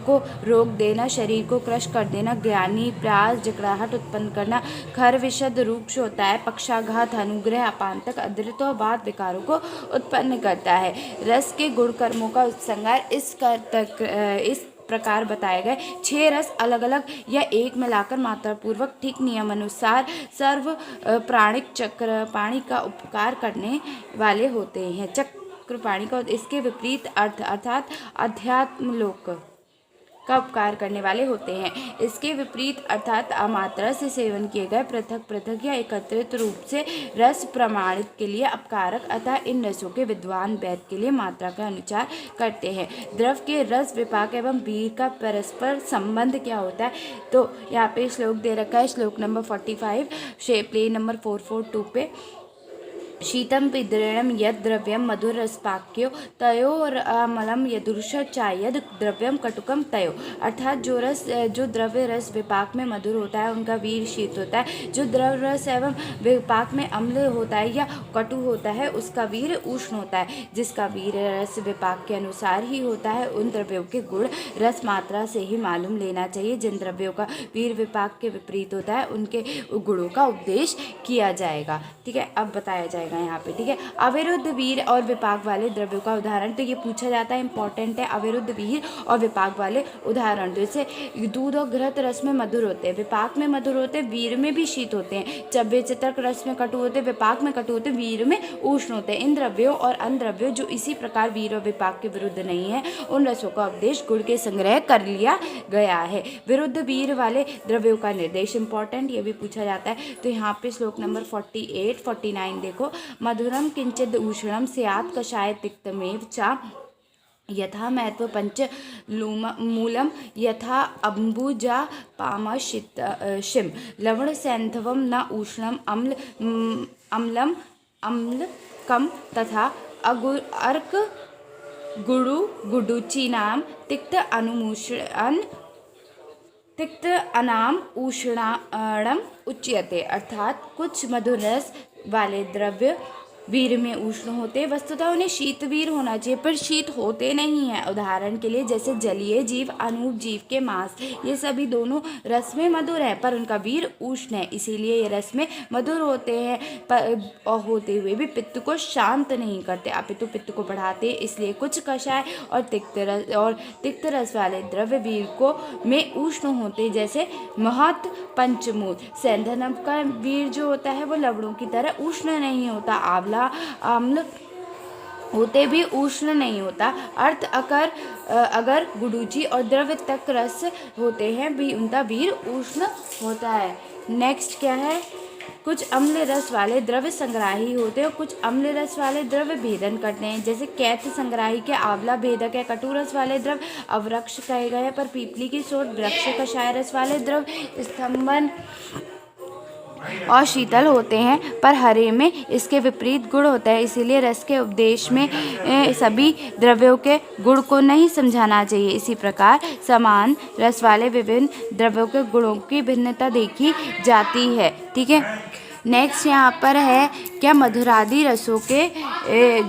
को रोक देना, शरीर को क्रश कर देना, ज्ञानी, प्यास, जकड़ाहट उत्पन्न करना, खर विशद रूक्ष होता है, पक्षाघात, अनुग्रह, अपांतक, अदृत और बात विकारों को उत्पन्न करता है। रस के गुण कर्मों का उपसंहार इस प्रकार बताए गए। 6 रस अलग अलग या एक में लाकर मात्रा पूर्वक ठीक नियमानुसार सर्व प्राणिक चक्र पाणी का उपकार करने वाले होते हैं। चक्र पाणी का इसके विपरीत अर्थ अर्थात अध्यात्म लोक का उपकार करने वाले होते हैं। इसके विपरीत अर्थात अमात्रा से सेवन किए गए पृथक पृथक या एकत्रित रूप से रस प्रमाणित के लिए अपकारक, अतः इन रसों के विद्वान वैद्य के लिए मात्रा का अनुचार करते हैं। द्रव के रस विपाक एवं वीर का परस्पर संबंध क्या होता है, तो यहाँ पे श्लोक दे रखा है, श्लोक नंबर 45 प्लेन नंबर 442 पे। शीतम पिद्रेणम यद द्रव्यम मधुर रसपाक्यो तयोरमलम यदुर्षा यद द्रव्यम कटुकम तयो। अर्थात जो द्रव्य रस विपाक में मधुर होता है उनका वीर शीत होता है, जो द्रव्य रस एवं विपाक में अम्ल होता है या कटु होता है उसका वीर उष्ण होता है। जिसका वीर रस विपाक के अनुसार ही होता है उन द्रव्यों के गुण रस मात्रा से ही मालूम लेना चाहिए। जिन द्रव्यों का वीर विपाक के विपरीत होता है उनके गुणों का उपदेश किया जाएगा। ठीक है, अब बताया जाएगा। जाएगा यहाँ पे, ठीक है। अविरुद्ध वीर और विपाक वाले द्रव्यों का उदाहरण, तो ये पूछा जाता है, इंपॉर्टेंट है। अविरुद्ध वीर और विपाक वाले उदाहरण, जैसे दूध और घृत रस में मधुर होते हैं, विपाक में मधुर होते हैं, वीर में भी शीत होते हैं। चव्य चित्रक रस में कटु होते हैं, विपाक में कटु होते हैं, वीर में उष्ण होते हैं। इन द्रव्यों और अन्य द्रव्यों जो इसी प्रकार वीर और विपाक के विरुद्ध नहीं है, उन रसों का उपदेश गुण के संग्रह कर लिया गया है। विरुद्ध वीर वाले द्रव्यों का निर्देश, इंपॉर्टेंट, ये भी पूछा जाता है। तो यहाँ पे श्लोक नंबर 48 49 देखो, मधुरम किंचिद उष्णम स्यात् कषाय तिक्तमेव च यथा महत्व पंच मूलम यथा अम्बुजा पामशिम लवण सैंधवम न उष्णम अम्लम अम्लकम तथा अर्क गुडुचीनाम तिक्त अनाम उष्णाणम उच्यते। अर्थात कुछ मधुर रस वाले द्रव्य वीर में उष्ण होते, वस्तुतः उन्हें शीतवीर होना चाहिए पर शीत होते नहीं हैं। उदाहरण के लिए जैसे जलीय जीव, अनूप जीव के मांस, ये सभी दोनों रस में मधुर है पर उनका वीर उष्ण है, इसीलिए ये रस में मधुर होते हैं और होते हुए भी पित्त को शांत नहीं करते, अपितु पित्त को बढ़ाते। इसलिए कुछ कषाय और तिक्त रस वाले द्रव्य वीर को में उष्ण होते, जैसे महत पंचमूल। सैंधव का वीर जो होता है वो लवणों की तरह उष्ण नहीं होता, आंवला अम्ल होते भी उष्ण नहीं होता। अर्थ अगर गुडुची और द्रव्य तक रस होते हैं भी उनका वीर उष्ण होता है। नेक्स्ट क्या है, कुछ अम्ल रस वाले द्रव्य संग्राही होते हैं और कुछ अम्ल रस वाले द्रव्य भेदन करते हैं, जैसे कैथ संग्राही के आंवला भेदक है। कटु रस वाले द्रव्य अवृक्ष कहे गए पर पीपली की सोट वृक्ष। कषाय रस वाले द्रव्य स्तंभन और शीतल होते हैं पर हरे में इसके विपरीत गुण होता है, इसीलिए रस के उपदेश में सभी द्रव्यों के गुण को नहीं समझाना चाहिए। इसी प्रकार समान रस वाले विभिन्न द्रव्यों के गुणों की भिन्नता देखी जाती है, ठीक है। नेक्स्ट यहाँ पर है क्या, मधुरादि रसों के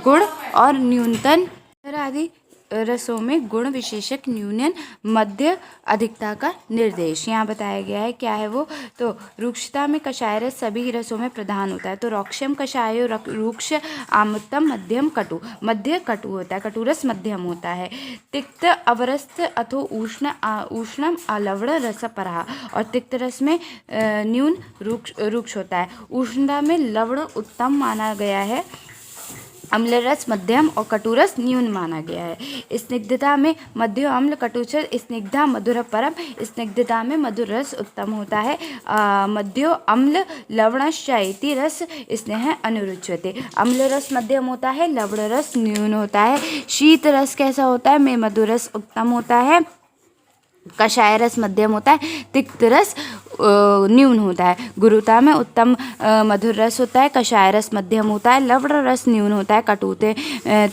गुण और न्यूनतम। मधुरादि रसों में गुण विशेषक न्यूनन मध्य अधिकता का निर्देश यहाँ बताया गया है। क्या है वो, तो रुक्षता में कषाय रस सभी रसों में प्रधान होता है, तो रोक्षम कषाय रुक्ष आमुत्तम मध्यम कटु, मध्य कटु होता है, कटु रस मध्यम होता है। तिक्त अवरस्त अथो उष्णम अलवण रस परा, और तिक्त रस में न्यून रुक्ष होता है। उष्णता में लवण उत्तम माना गया है, अम्ल रस मध्यम और कटुरस न्यून माना गया है। स्निग्धता में मध्य अम्ल कटुरस स्निग्धा मधुर परम, स्निग्धता में मधुर रस उत्तम होता है। मध्यो अम्ल लवणश्चैति रस स्नेह अनुरुच्यते, अम्ल रस मध्यम होता है, लवण रस न्यून होता है। शीत रस कैसा होता है, में मधुर रस उत्तम होता है, कषाय रस मध्यम होता है, तिक्त रस न्यून होता है। गुरुता में उत्तम मधुर रस होता है, कषाय रस मध्यम होता है, लवण रस न्यून होता है। कटुते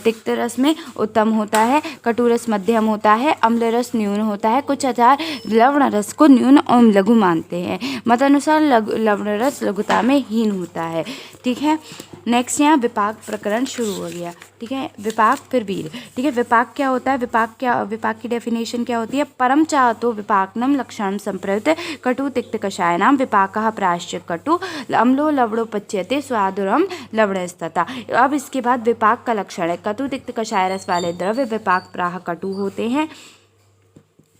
तिक्त रस में उत्तम होता है, कटु रस मध्यम होता है, अम्ल रस न्यून होता है। कुछ आचार्य लवण रस को न्यून और लघु मानते हैं, मत अनुसार लवण रस लघुता में हीन होता है, ठीक है। नेक्स्ट यहाँ विपाक प्रकरण शुरू हो गया, ठीक है। विपाक फिर वीर, ठीक है। विपाक क्या होता है, विपाक की डेफिनेशन क्या होती है, परम चाहतो विपाकनम लक्षणम संप्रयुक्त कटु तिक्त कषायनाम विपाकः प्रायश्चित कटु अम्लो लवणो पच्यते स्वादुरम लवणस्तथा। अब इसके बाद विपाक का लक्षण है, कटु तिक्त कषाय रस वाले द्रव्य विपाक प्राह कटु होते हैं,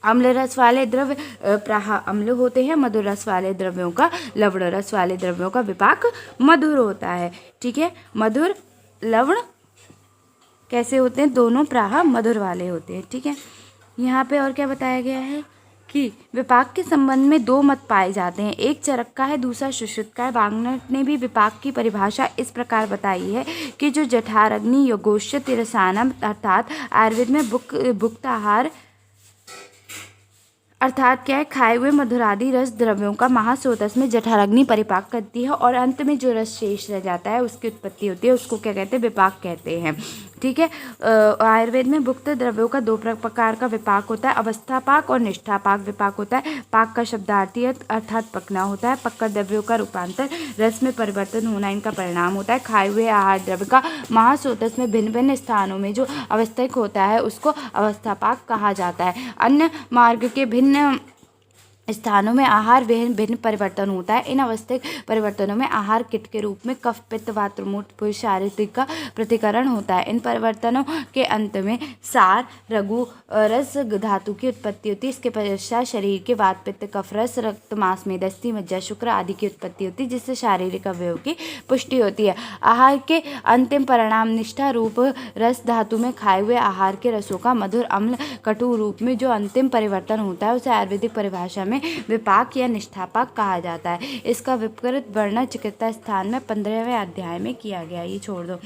अम्ल रस वाले द्रव्य प्राह अम्ल होते हैं, मधुर रस वाले द्रव्यों का लवण रस वाले द्रव्यों का विपाक मधुर होता है, ठीक है। मधुर लवण कैसे होते हैं, दोनों प्राह मधुर वाले होते हैं, ठीक है। यहाँ पे और क्या बताया गया है कि विपाक के संबंध में दो मत पाए जाते हैं, एक चरक का है, दूसरा सुश्रुत का है। वाग्नट ने भी विपाक की परिभाषा इस प्रकार बताई है कि जो जठराग्नि योगोश्च तिरसानम अर्थात आयुर्वेद में भुक्त आहार अर्थात क्या है, खाए हुए मधुरादि रस द्रव्यों का महास्रोतस में जठराग्नि परिपाक करती है और अंत में जो रस शेष रह जाता है उसकी उत्पत्ति होती है, उसको क्या कहते हैं, विपाक कहते हैं, ठीक है। आयुर्वेद में भुक्त द्रव्यों का दो प्रकार का विपाक होता है, अवस्था पाक और निष्ठा पाक विपाक होता है। पाक का शब्दार्थी अर्थात पकना होता है, पक्का द्रव्यों का रूपांतर रस में परिवर्तन होना इनका परिणाम होता है। खाए हुए आहार द्रव्य का महास्रोतस में भिन्न भिन्न स्थानों में जो अवस्थित होता है उसको अवस्था पाक कहा जाता है। अन्य मार्ग के भिन्न स्थानों में आहार विहीन भिन्न परिवर्तन होता है। इन अवस्थित परिवर्तनों में आहार किट के रूप में कफ पित्त वात मूत्र शारीरिक का प्रतिकरण होता है। इन परिवर्तनों के अंत में सार रघु रस धातु की उत्पत्ति होती है। इसके पश्चात शरीर के वात पित्त कफ रस रक्त मांस मेदस्थी मज्जा शुक्र आदि की उत्पत्ति होती है, जिससे शारीरिक अवयव की पुष्टि होती है। आहार के अंतिम परिणाम निष्ठा रूप रस धातु में खाए हुए आहार के रसों का मधुर अम्ल कटु रूप में जो अंतिम परिवर्तन होता है उसे आयुर्वेदिक परिभाषा में विपाक या निष्ठापाक कहा जाता है। इसका विस्तृत वर्णन चिकित्सा स्थान में 15वें अध्याय में किया गया। ये छोड़ दो,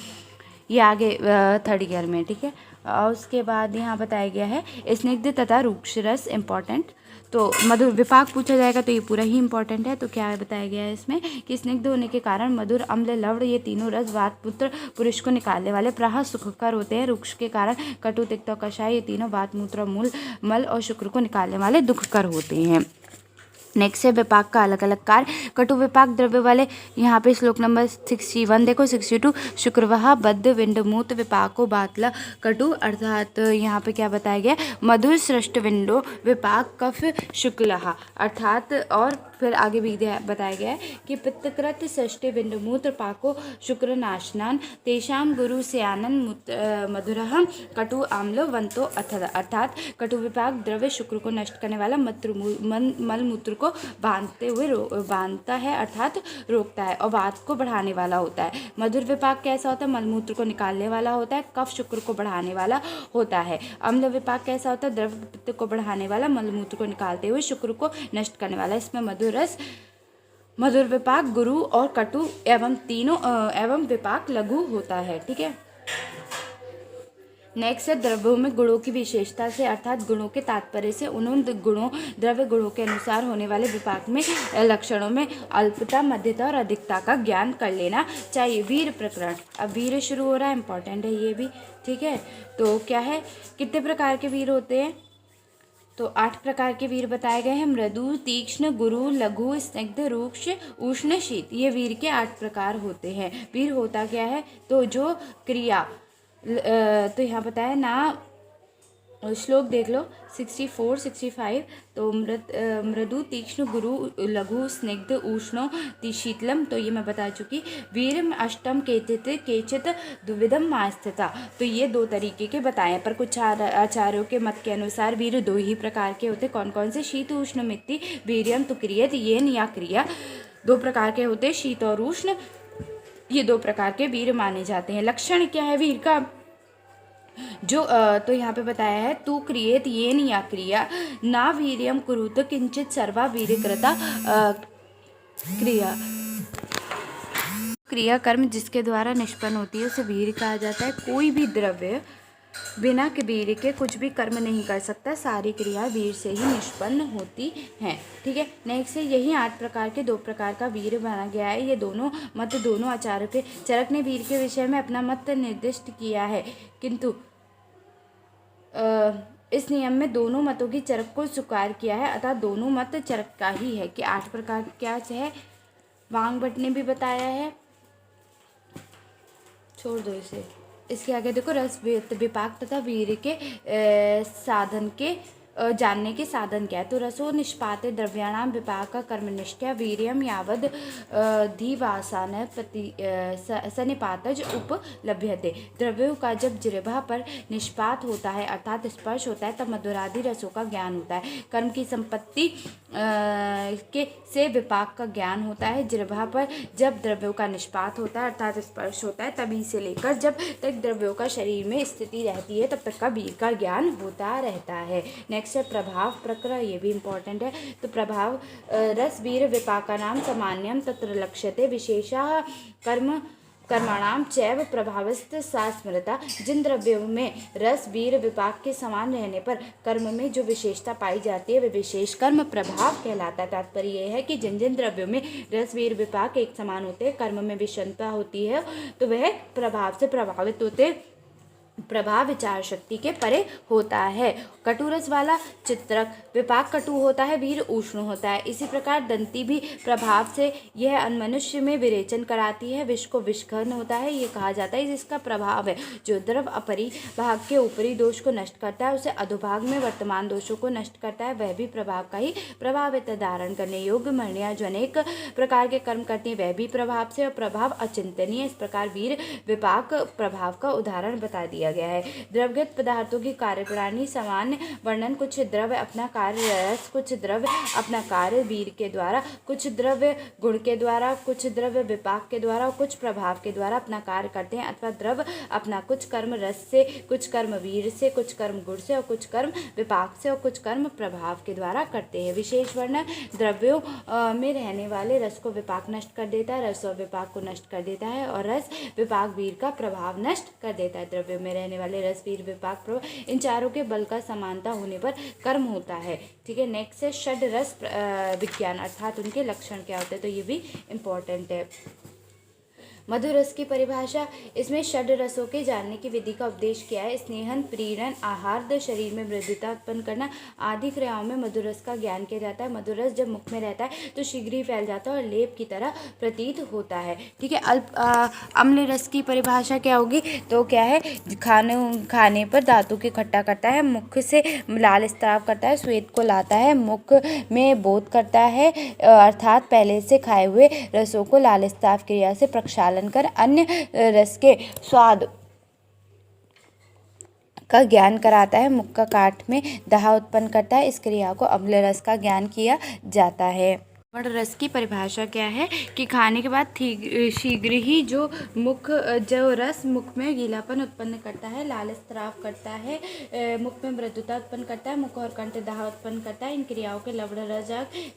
ये आगे 3rd ईयर में, ठीक है। और उसके बाद यहाँ बताया गया है स्निग्ध तथा रूक्ष रस इम्पॉर्टेंट। तो मधुर विपाक पूछा जाएगा तो ये पूरा ही इंपॉर्टेंट है। तो क्या बताया गया है इसमें कि स्निग्ध होने के कारण मधुर अम्ल लवण ये तीनों रस वात पुत्र पुरुष को निकालने वाले प्राह सुखकर होते हैं। रुक्ष के कारण कटु तिक्त और कषाय ये तीनों वात मूत्र मूल मल और शुक्र को निकालने वाले दुखकर होते हैं। नेक्स्ट है विपाक का अलग अलग कार्य। कटु विपाक द्रव्य वाले यहाँ पे श्लोक नंबर 61 देखो 62 शुक्रवाह बद्ध विंड मूत विपाको बातला कटु, अर्थात यहाँ पे क्या बताया गया मधुर सृष्ट विंडो विपाक कफ शुक्लहा, अर्थात और फिर आगे भी बताया गया है कि पित्तकृत सृष्टि विंड मूत्र पाको शुक्र नाशनान तेषाम गुरु स्यानन मधुरह कटु आम्ल वंतो अथद, अर्थात कटु विपाक द्रव्य शुक्र को नष्ट करने वाला मल मूत्र को बांधता है, अर्थात रोकता है, और वात को बढ़ाने वाला होता है। मधुर विपाक कैसा होता है, मलमूत्र को निकालने वाला होता है, कफ शुक्र को बढ़ाने वाला होता है। अम्ल विपाक कैसा होता है, द्रव्य पित्त को बढ़ाने वाला, मलमूत्र को निकालते हुए शुक्र को नष्ट करने वाला। इसमें मधुर विपाक गुरु और कटु एवं तीनों एवं विपाक लघु होता है, ठीक है। नेक्स्ट है द्रव्यों में गुणों की विशेषता से, अर्थात गुणों के तात्पर्य से उन्होंने गुणों द्रव्य गुणों के अनुसार होने वाले विपाक में लक्षणों में अल्पता मध्यता और अधिकता का ज्ञान कर लेना चाहिए। वीर प्रकरण, अब वीर शुरू हो रहा है, इंपॉर्टेंट है ये भी, ठीक है। तो क्या है, कितने प्रकार के वीर होते हैं, तो 8 प्रकार के वीर बताए गए हैं। मृदु तीक्ष्ण गुरु लघु स्निग्ध रूक्ष उष्ण शीत, ये वीर के 8 प्रकार होते हैं। वीर होता क्या है, तो जो क्रिया, तो यहाँ बताया ना, श्लोक देख लो 64 65। तो मृदु तीक्ष्ण गुरु लघु स्निग्ध उष्ण शीतलम, तो ये मैं बता चुकी। वीर अष्टम केचित द्विविधम मास्थिता, तो ये 2 तरीके के बताए, पर कुछ आचार्यों के मत के अनुसार वीर 2 ही प्रकार के होते। कौन कौन से, शीत उष्ण मित्ति वीर्यम तो क्रियत येन या क्रिया, 2 प्रकार के होते, शीत और उष्ण, ये 2 प्रकार के वीर माने जाते हैं। लक्षण क्या है वीर का, जो तो यहाँ पे बताया है तू क्रियेत येन या क्रिया ना वीर्यम कुरुत किंचित सर्वा वीर्यकृता क्रिया कर्म जिसके द्वारा निष्पन्न होती है उसे वीर कहा जाता है। कोई भी द्रव्य बिना के वीर के कुछ भी कर्म नहीं कर सकता, सारी क्रिया वीर से ही निष्पन्न होती हैं, ठीक है। नेक्स्ट है यही 8 प्रकार के 2 प्रकार का वीर माना गया है। ये दोनों मत दोनों आचार्यों के, चरक ने वीर के विषय में अपना मत निर्दिष्ट किया है, किंतु इस नियम में दोनों मतों की चरक को स्वीकार किया है, अतः दोनों मत चरक का ही है कि 8 प्रकार क्या है। वांगभट्ट ने भी बताया है, छोड़ दो इसे। इसके आगे देखो रस विपाक तथा वीर के साधन के जानने के साधन क्या है, तो रसो निष्पाते द्रव्याणाम विपाक कर्मनिष्ठा वीर्यम यावद धीवासान सनिपातज उपलभ्यते, द्रव्यों का जब जिह्वा पर निष्पात होता है अर्थात स्पर्श होता है तब मधुरादि रसों का ज्ञान होता है। कर्म की संपत्ति के से विपाक का ज्ञान होता है। जिह्वा पर जब द्रव्यों का निष्पात होता है अर्थात स्पर्श होता है तभी से लेकर जब तक द्रव्यों का शरीर में स्थिति रहती है तब तक का वीर का ज्ञान होता रहता है। नेक्स्ट है प्रभाव प्रक्रम, ये भी इंपॉर्टेंट है। तो प्रभाव रस वीर विपाका नाम सामान्यम तत्र लक्ष्यते विशेषा कर्मणाम चैव प्रभावस्त सा स्मृता, जिन द्रव्यों में रस वीर विपाक के समान रहने पर कर्म में जो विशेषता पाई जाती है वे विशेष कर्म प्रभाव कहलाता है। तात्पर्य यह है कि जिन जिन द्रव्यों में रस वीर विपाक एक समान होते हैं, कर्म में विषमता होती है तो वह प्रभाव से प्रभावित होते प्रभाव विचार शक्ति के परे होता है। कटुरस वाला चित्रक विपाक कटु होता है, वीर उष्ण होता है। इसी प्रकार दंती भी प्रभाव से यह मनुष्य में विरेचन कराती है, विष को विषघन होता है ये कहा जाता है। जिसका प्रभाव है जो द्रव अपरी भाग के ऊपरी दोष को नष्ट करता है, उसे अधोभाग में वर्तमान दोषों को नष्ट करता है, वह भी प्रभाव का ही प्रभावित धारण करने योग्य मणियां जो अनेक प्रकार के कर्म करती है वह भी प्रभाव से, और प्रभाव अचिंतनीय। इस प्रकार वीर विपाक प्रभाव का उदाहरण बता दिया गया है। द्रवगत पदार्थों की कार्यप्रणाली सामान्य वर्णन। कुछ द्रव्य अपना कार्य रस, कुछ द्रव्य अपना कार्य वीर के द्वारा, कुछ द्रव्य गुण के द्वारा, कुछ द्रव्य विपाक के द्वारा और कुछ प्रभाव के द्वारा अपना कार्य करते हैं, अथवा द्रव्य अपना कुछ कर्म रस से, कुछ कर्म वीर से, कुछ कर्म गुण से और कुछ कर्म विपाक से और कुछ कर्म प्रभाव के द्वारा करते हैं। विशेष वर्णन द्रव्यों में रहने वाले रस को विपाक नष्ट कर देता है, रस और विपाक को नष्ट कर देता है, और रस विपाक वीर का प्रभाव नष्ट कर देता है। द्रव्यों में रहने वाले रस वीर विपाक प्रभाव इन चारों के बल का समानता होने पर कर्म होता है। ठीक है, नेक्स्ट है षड रस विज्ञान, अर्थात उनके लक्षण क्या होते हैं, तो ये भी इम्पोर्टेंट है। मधुर रस की परिभाषा, इसमें षड रसों के जानने की विधि का उपदेश किया है। स्नेहन, प्रीणन, आहार्द, शरीर में मृदुता उत्पन्न करना आदि क्रियाओं में मधुर रस का ज्ञान किया जाता है। मधुर रस जब मुख में रहता है तो शीघ्र ही फैल जाता है और लेप की तरह प्रतीत होता है। ठीक है, अम्ल रस की परिभाषा क्या होगी, तो क्या है, खाने पर दांतों की खट्टा करता है, मुख से लाल स्राव करता है, श्वेत को लाता है, मुख में बोध करता है, अर्थात पहले से खाए हुए रसों को लाल स्राव क्रिया से प्रक्षालन कर अन्य रस के स्वाद का ज्ञान कराता है, मुख का काट में दाह उत्पन्न करता है। इस क्रिया को अम्ल रस का ज्ञान किया जाता है। और रस की परिभाषा क्या है कि खाने के बाद शीघ्र ही जो रस मुख में गीलापन उत्पन्न करता है, लाल स्राव करता है, मुख में मृदुता उत्पन्न करता है, मुख और कंठ दाह उत्पन्न करता है, इन क्रियाओं के लवण रस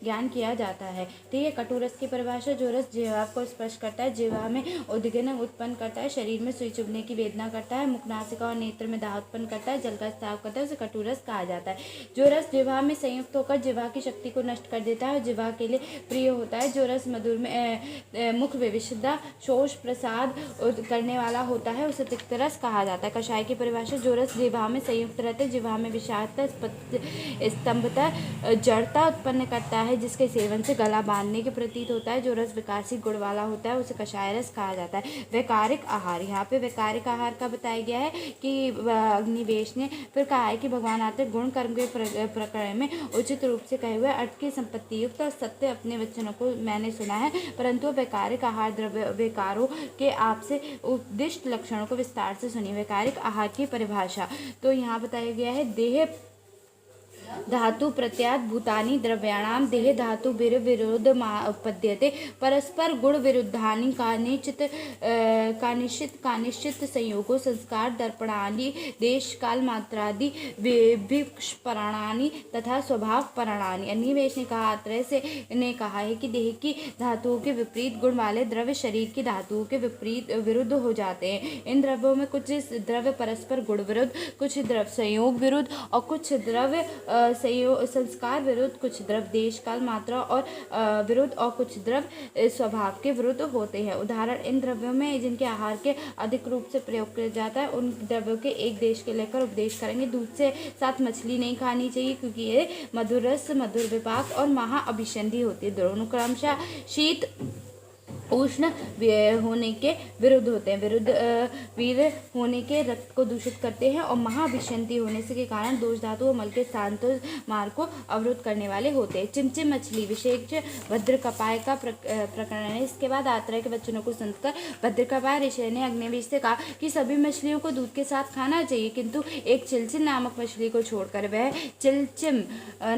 ज्ञान किया जाता है। ठीक है, कटु रस की परिभाषा, जो रस जिह्वा को स्पर्श करता है, जिह्वा में उद्विग्न उत्पन्न करता है, शरीर में सुई चुभने की वेदना करता है, मुख, नासिका और नेत्र में दाह उत्पन्न करता है, जल का स्राव करता है, उसे कटु रस कहा जाता है। जो रस जिह्वा में संयुक्त होकर जिह्वा की शक्ति को नष्ट कर देता है, जिह्वा के लिए प्रिय होता है। जो रस मधुर में मुख विविशदा शोष प्रसाद करने वाला होता है, उसे तिक्त रस कहा जाता है। कषाय की परिभाषा, जो रस जिह्वा में संयुक्त रहते, जिह्वा में विषाक्तता, स्तंभता, जड़ता उत्पन्न करता है, जिसके सेवन से गला बांधने के प्रतीत होता है, जो रस विकासी गुण वाला होता है, उसे कषाय रस कहा जाता है। वैकारिक आहार, यहाँ पे वैकारिक आहार का बताया गया है कि अग्निवेश ने फिर कहा है कि भगवान आते गुण कर्म के प्रकरण में उचित रूप से कहे हुए अर्थ की संपत्ति युक्त और सत्य अपने वचनों को मैंने सुना है, परंतु वैकारिक आहार द्रव्य विकारों के आपसे उद्दिष्ट लक्षणों को विस्तार से सुनिए। वैकारिक आहार की परिभाषा, तो यहाँ बताया गया है, देह धातु प्रत्यात भूतानि द्रव्याणाम देह धातु विरुद्ध उपपद्यते, परस्पर गुण विरुद्धानि कानिश्चित संयोगो संस्कार दर्पणानि देश काल मात्रादि विभिक्षपराणानि तथा स्वभाव पराणानि। अन्यवेश ने कहा, आत्रेय से ने कहा है कि देह की धातुओं के विपरीत गुण वाले द्रव्य शरीर की धातुओं के विपरीत विरुद्ध हो जाते हैं। इन द्रव्यों में कुछ द्रव्य परस्पर गुण विरुद्ध, कुछ द्रव्य संयोग विरुद्ध और कुछ द्रव्य संस्कार विरुद्ध, कुछ द्रव्य देश काल मात्रा और विरुद्ध और कुछ द्रव्य स्वभाव के विरुद्ध होते हैं। उदाहरण, इन द्रव्यों में जिनके आहार के अधिक रूप से प्रयोग किया जाता है उन द्रव्यों के एक देश के लेकर उपदेश करेंगे। दूध से साथ मछली नहीं खानी चाहिए क्योंकि ये मधुर रस, मधुर विपाक और महाअभिसंधि होती है। दोनों क्रमशः शीत उष्ण होने के विरुद्ध होते हैं, वीर होने के रक्त को दूषित करते हैं और महाभिसंधि होने से के कारण दोष धातु और मल के स्थानांतर मार्ग को अवरुद्ध करने वाले होते हैं। चिमचिम मछली विशेष भद्रकपाय का प्रकरण है। इसके बाद आत्रेय के वचनों को सुनकर भद्रकपाय ऋषि ने अग्निवेश से कहा कि सभी मछलियों को दूध के साथ खाना चाहिए, किंतु एक चिलचिम नामक मछली को छोड़कर। वह चिलचिम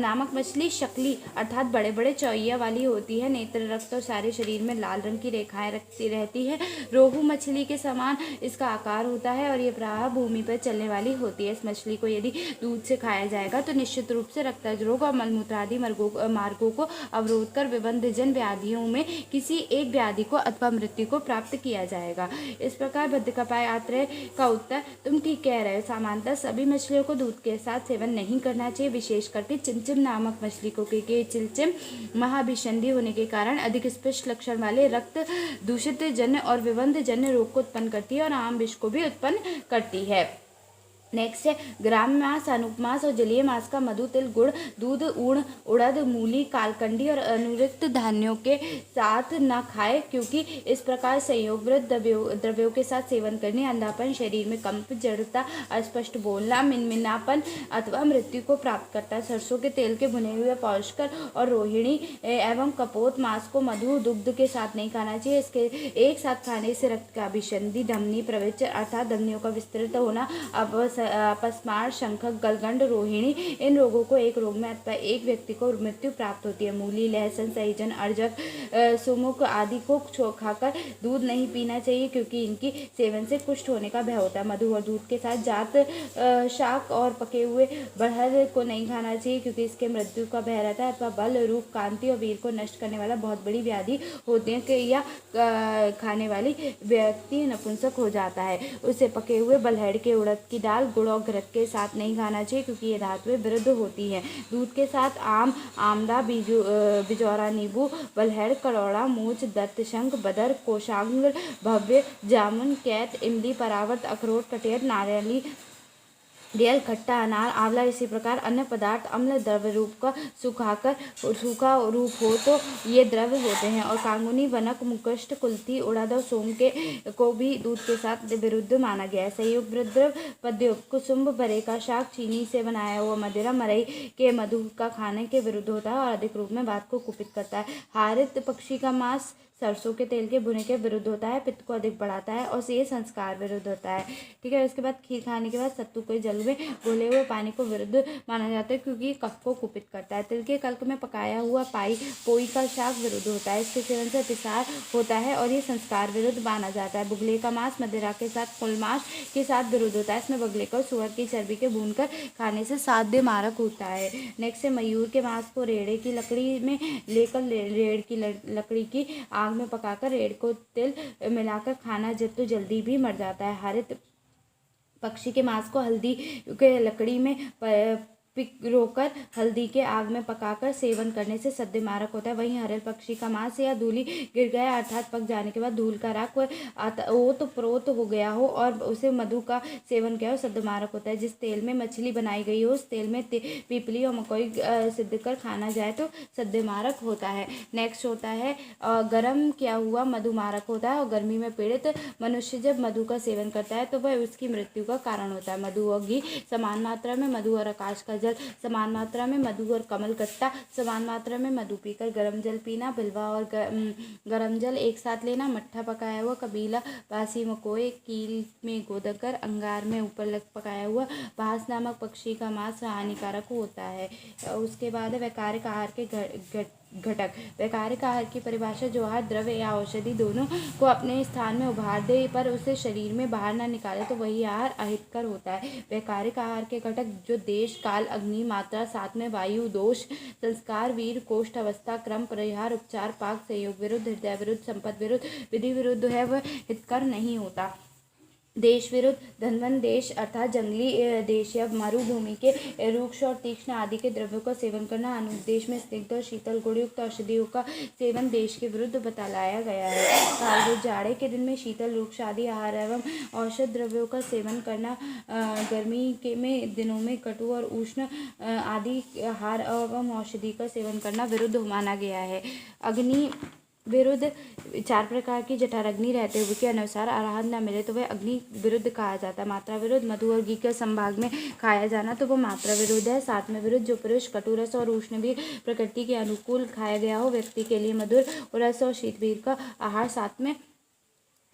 नामक मछली शकली अर्थात बड़े बड़े चौइया वाली होती है, नेत्र, रक्त और सारे शरीर में लाल रंग की रेखाएं रखती रहती है। रोहू मछली के समान इसका आकार होता है और ये प्रायः भूमि पर चलने वाली होती है। इस मछली को यदि दूध से खाया जाएगा तो निश्चित रूप से रक्तज रोग और मलमूत्र आदि मार्गों को अवरोध कर विबंधजन व्याधियों में किसी एक व्याधि को अथवा मृत्यु को प्राप्त किया जाएगा। इस प्रकार भद्रकपाय आत्रेय का उत्तर, तुम ठीक कह रहे हो, सामान्यतः सभी मछलियों को दूध के साथ सेवन नहीं करना चाहिए, विशेष करके चिमचिम नामक मछली को, क्योंकि चिलचिम महाभिसंधि होने के कारण अधिक स्पष्ट लक्षण वाले रक्त दूषित जन्य और विबंध जन्य रोग को उत्पन्न करती है और आम विष को भी उत्पन्न करती है। नेक्स्ट है ग्राम मांस, अनुपमांस और जलीय मांस का मधु, तिल, गुड़, दूध, ऊर्ण, उड़द, मूली, कालकंडी और अनुरिक्त धान्यों के साथ न खाए, क्योंकि इस प्रकार संयोगवृत द्रव्यों के साथ सेवन करने अंधापन, शरीर में कंप, जड़ता, अस्पष्ट बोलना, मिनमिनापन अथवा मृत्यु को प्राप्त करता है। सरसों के तेल के भुने हुए पौष्कर और रोहिणी एवं कपोत मांस को मधु दुग्ध के साथ नहीं खाना चाहिए। इसके एक साथ खाने से रक्त का अभिसंधि, धमनी प्रविच्छ अर्थात धमनियों का विस्तृत होना, अपस्मार, शंखक, गलगंड, रोहिणी, इन रोगों को एक रोग में अथवा एक व्यक्ति को मृत्यु प्राप्त होती है। मूली, लहसुन, सहजन, अर्जक, सुमुख आदि को खाकर दूध नहीं पीना चाहिए, क्योंकि इनकी सेवन से कुष्ठ होने का भय होता है। मधु और दूध के साथ जात, शाक और पके हुए बड़हर को नहीं खाना चाहिए, क्योंकि इसके मृत्यु का भय रहता है, अथवा बल, रूप, कांति और वीर को नष्ट करने वाला बहुत बड़ी व्याधि होती है, कि या खाने वाली व्यक्ति नपुंसक हो जाता है। उसे पके हुए बलहड़ के, उड़द की दाल, गुड़ और घृत के साथ नहीं खाना चाहिए, क्योंकि ये धातुएं विरुद्ध होती हैं। दूध के साथ आम, आमला, बिजौरा, नींबू, बलहड़, कड़ौड़ा, मूछ, दत्त, शंख, बदर, कोषांग, भव्य, जामुन, कैत, इमली, परावृत, अखरोट, कटेर, नारियली, डेल, खट्टा, अनार, आंवला, इसी प्रकार अन्य पदार्थ अम्ल द्रव्य रूप का सूखा रूप हो तो ये द्रव्य होते हैं। और कांगुनी, वनक, मुकष्ट, कुल्थी, उड़द और सोम के को भी दूध के साथ विरुद्ध माना गया है। संयोग द्रव्य पद्योग, कुसुम्ब, बरे का शाक, चीनी से बनाया हुआ मदिरा, मरई के मधु का खाने के विरुद्ध होता है और अधिक रूप में बात को कुपित करता है। हारित पक्षी का मांस सरसों के तेल के भुने के विरुद्ध होता है, पित्त को अधिक बढ़ाता है और ये संस्कार विरुद्ध होता है। ठीक है, उसके बाद खीर खाने के बाद सत्तू को जल में घोले हुए पानी को विरुद्ध माना जाता है, क्योंकि ये कफ को कुपित करता है। तिल के कल्क में पकाया हुआ पोई का शाक विरुद्ध होता है, इसके सेवन से अतिसार होता है और ये संस्कार विरुद्ध माना जाता है। बुगले का मांस मदिरा के साथ, कुलमाश के साथ विरुद्ध होता है, इसमें बगले को सुअर की चर्बी के भूनकर खाने से साध्य मारक होता है। नेक्स्ट है मयूर के मांस को रेड़े की लकड़ी में लेकर रेड़ की लकड़ी की आग में पकाकर रेड़ को तिल मिलाकर खाना, तो जल्दी भी मर जाता है। हरित पक्षी के मांस को हल्दी के लकड़ी में रोकर हल्दी के आग में पकाकर सेवन करने से सद्य मारक होता है। वहीं हरित पक्षी का मांस या धूली गिर गया अर्थात पक जाने के बाद धूल का राख ओत प्रोत हो गया हो और उसे मधु का सेवन किया हो, सद्य मारक होता है। जिस तेल में मछली बनाई गई हो उस तेल में पीपली और मकोई सिद्ध कर खाना जाए तो सद्य मारक होता है। नेक्स्ट होता है गर्म किया हुआ मधु मारक होता है और गर्मी में पीड़ित मनुष्य जब मधु का सेवन करता है तो वह उसकी मृत्यु का कारण होता है। मधु और घी समान मात्रा में, मधु और आकाश का जल समान मात्रा में, मधु और कमल कट्टा समान मात्रा में, मधु पीकर गरम जल पीना, बिल्वा और गरम जल एक साथ लेना, मट्ठा पकाया हुआ कबीला, बासी मकोए, कील में गोदकर, अंगार में ऊपर लग पकाया हुआ भास नामक पक्षी का मांस हानिकारक होता है। उसके बाद वैकारिक आहार के घटक। वैकारिक आहार की परिभाषा जो आहार द्रव्य या औषधि दोनों को अपने स्थान में उभार दे पर उसे शरीर में बाहर ना निकाले तो वही आहार अहितकर होता है। वैकारिक आहार के घटक जो देश, काल, अग्नि, मात्रा, साथ में वायु, दोष, संस्कार, वीर, कोष्ठ, अवस्था, क्रम, परिहार, उपचार, पाक, संयोग विरुद्ध, हृदय विरुद्ध, संपद विरुद्ध, विधि विरुद्ध है वह हितकर नहीं होता। देश विरुद्ध, धनवन देश अर्थात जंगली देश या मरुभूमि के रूक्ष और तीक्ष्ण आदि के द्रव्यों का सेवन करना। अनुदेश में स्निग्ध और शीतल गुणयुक्त औषधियों का सेवन देश के विरुद्ध बतलाया गया है। कालरूप, जाड़े के दिन में शीतल, रूक्ष आदि आहार एवं औषध द्रव्यों का सेवन करना। गर्मी के में दिनों में कटु और उष्ण आदि आहार एवं औषधि का सेवन करना विरुद्ध माना गया है। अग्नि विरुद्ध, 4 प्रकार की जठराग्नि रहते हुए के अनुसार आहार न मिले तो वह अग्नि विरुद्ध कहा जाता है। मात्रा विरुद्ध, मधु और घी के संभाग में खाया जाना तो वह मात्रा विरुद्ध है। साथ में विरुद्ध, जो पुरुष कटुरस और उष्ण भी प्रकृति के अनुकूल खाया गया हो व्यक्ति के लिए मधुर रस और शीतवीर का आहार साथ में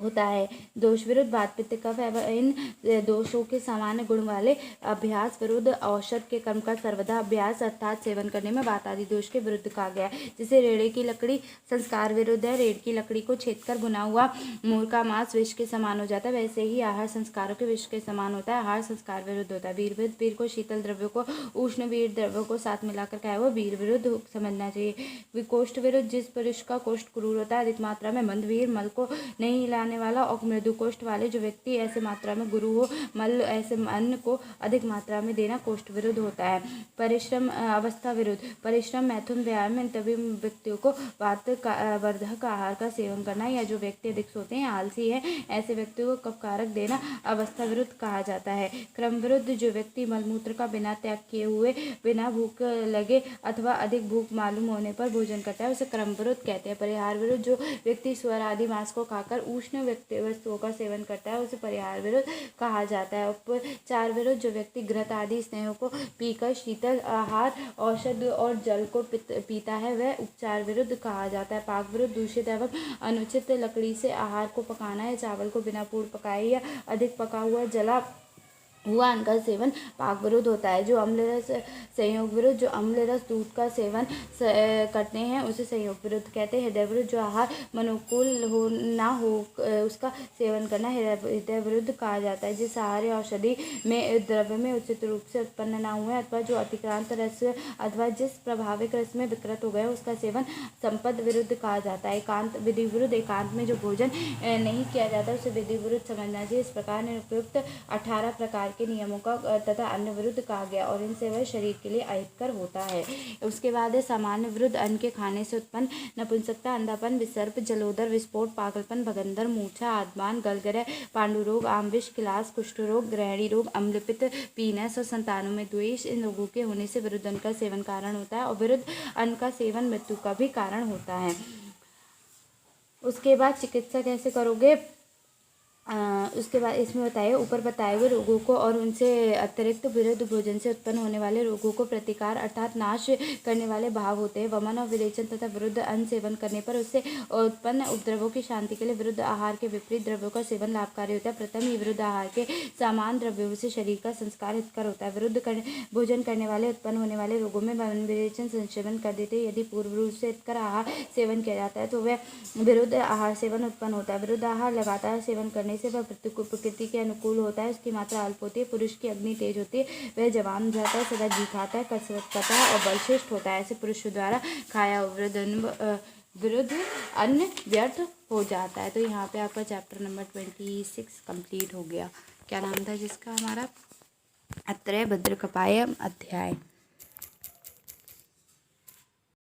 होता है। दोष विरुद्ध, वात, पित्त, कफ एवं इन दोषों के सामान्य गुण वाले अभ्यास विरुद्ध, औषध के कर्म का सर्वदा अभ्यास अर्थात सेवन करने में वात आदि दोष के विरुद्ध कहा गया है। जिसे रेड़े की लकड़ी संस्कार विरुद्ध है। रेड़ की लकड़ी को छेदकर भुना हुआ मोर का मांस विष के समान हो जाता है, वैसे ही आहार संस्कारों के विष के समान होता है। आहार संस्कार विरुद्ध होता है। वीर विरुद्ध, वीर को शीतल द्रव्यों को उष्ण वीर द्रव्यों को साथ मिलाकर खाया हुआ वीर विरुद्ध समझना चाहिए। विकोष्ठ विरुद्ध, जिस पुरुष का कोष्ठ क्रूर होता है, अधिक मात्रा में मंद वीर मल को नहीं हिलाना खाने वाला और मृदु कोष्ठ वाले जो व्यक्ति ऐसे मात्रा में गुरु हो मल ऐसे अन्न को अधिक मात्रा में देना कोष्ठ विरुद्ध होता है। परिश्रम अवस्था विरुद्ध परिश्रम मैथुन व्यायाम में तभी व्यक्तियों को वातवर्धक आहार का सेवन करना, या जो व्यक्ति अधिक सोते हैं आलसी है ऐसे व्यक्तियों को कफकारक देना अवस्था विरुद्ध कहा जाता है। क्रम विरुद्ध जो व्यक्ति मलमूत्र का बिना त्याग किए हुए बिना भूख लगे अथवा अधिक भूख मालूम होने पर भोजन करता है उसे क्रम विरुद्ध कहते हैं। परिहार विरुद्ध जो व्यक्ति स्वर आदि मांस को खाकर उष्ण वस्तुओं का सेवन करता है उसे परिहार विरुद्ध कहा जाता है। उपचार विरुद्ध जो व्यक्ति घृत आदि स्नेहों को पीकर शीतल आहार औषध और जल को पीता है वह उपचार विरुद्ध कहा जाता है। पाक विरुद्ध दूषित एवं अनुचित लकड़ी से आहार को पकाना है, चावल को बिना पूर्ण पकाए या अधिक पका हुआ जला हुआ अन्न का सेवन पाक विरुद्ध होता है। जो अम्ल रस संयोग विरुद्ध जो अम्ल रस दूध का सेवन करते हैं उसे संयोग विरुद्ध कहते हैं। हृदय विरुद्ध जो आहार मनोकूल हो ना हो उसका सेवन करना हृदय विरुद्ध कहा जाता है। जिस आहार औषधि में द्रव्य में उचित रूप से उत्पन्न ना हुए अथवा जो अतिक्रांत रस अथवा जिस प्रभाविक रस में विकृत हो गया उसका सेवन संपद विरुद्ध कहा जाता है। एकांत विधि विरुद्ध एकांत में जो भोजन नहीं किया जाता उसे विधि विरुद्ध समझना चाहिए। इस प्रकार निरुपयुक्त 18 प्रकार के नियमों का तथा अन्य विरुद्ध कहा गया और इनसे वह शरीर के लिए अहितकर होता है। उसके बाद है सामान्य विरुद्ध अन्न के खाने से उत्पन्न नपुंसकता, अंधापन, विसर्प, जलोदर, विस्फोट, पागलपन, भगंदर, मूर्छा, आत्मान, गलगरह, पांडु रोग, आमविष, किलास, कुष्ठ रोग, ग्रहणी रोग, अम्लपित्त, पीनस और संतानों में द्वेष इन रोगों के होने से विरुद्ध अन्न का सेवन कारण होता है और विरुद्ध अन्न का सेवन मृत्यु का भी कारण होता है। उसके बाद चिकित्सा कैसे करोगे उसके बाद इसमें बताए ऊपर बताए हुए रोगों को और उनसे अतिरिक्त विरुद्ध भोजन से उत्पन्न होने वाले रोगों को प्रतिकार अर्थात नाश करने वाले भाव होते हैं। वमन और विरेचन तथा विरुद्ध अन्न सेवन करने पर उससे उत्पन्न उपद्रवों की शांति के लिए विरुद्ध आहार के विपरीत द्रव्यों का सेवन लाभकारी होता है। प्रथम ही विरुद्ध आहार के समान द्रव्यों से शरीर का संस्कार हितकर होता है। विरुद्ध भोजन करने वाले उत्पन्न होने वाले रोगों में वमन विरेचन संसेवन कर देते हैं। यदि पूर्व रूप से हितकर आहार सेवन किया जाता है तो वह विरुद्ध आहार सेवन उत्पन्न होता है। विरुद्ध आहार लगातार सेवन करने से वह प्रकृति के अनुकूल होता है, उसकी मात्रा अल्प होती है, पुरुष की अग्नि तेज होती है, वह जवान हो जाता है, सदा घी खाता है, कसरत करता है और बलश्रेष्ठ होता है। ऐसे पुरुष द्वारा खाया विरुद्ध अन्न व्यर्थ हो जाता है। तो यहाँ पे आपका चैप्टर नंबर 26 कंप्लीट हो गया। क्या नाम था जिसका हमारा? अत्रेय भद्रकपायम अध्याय।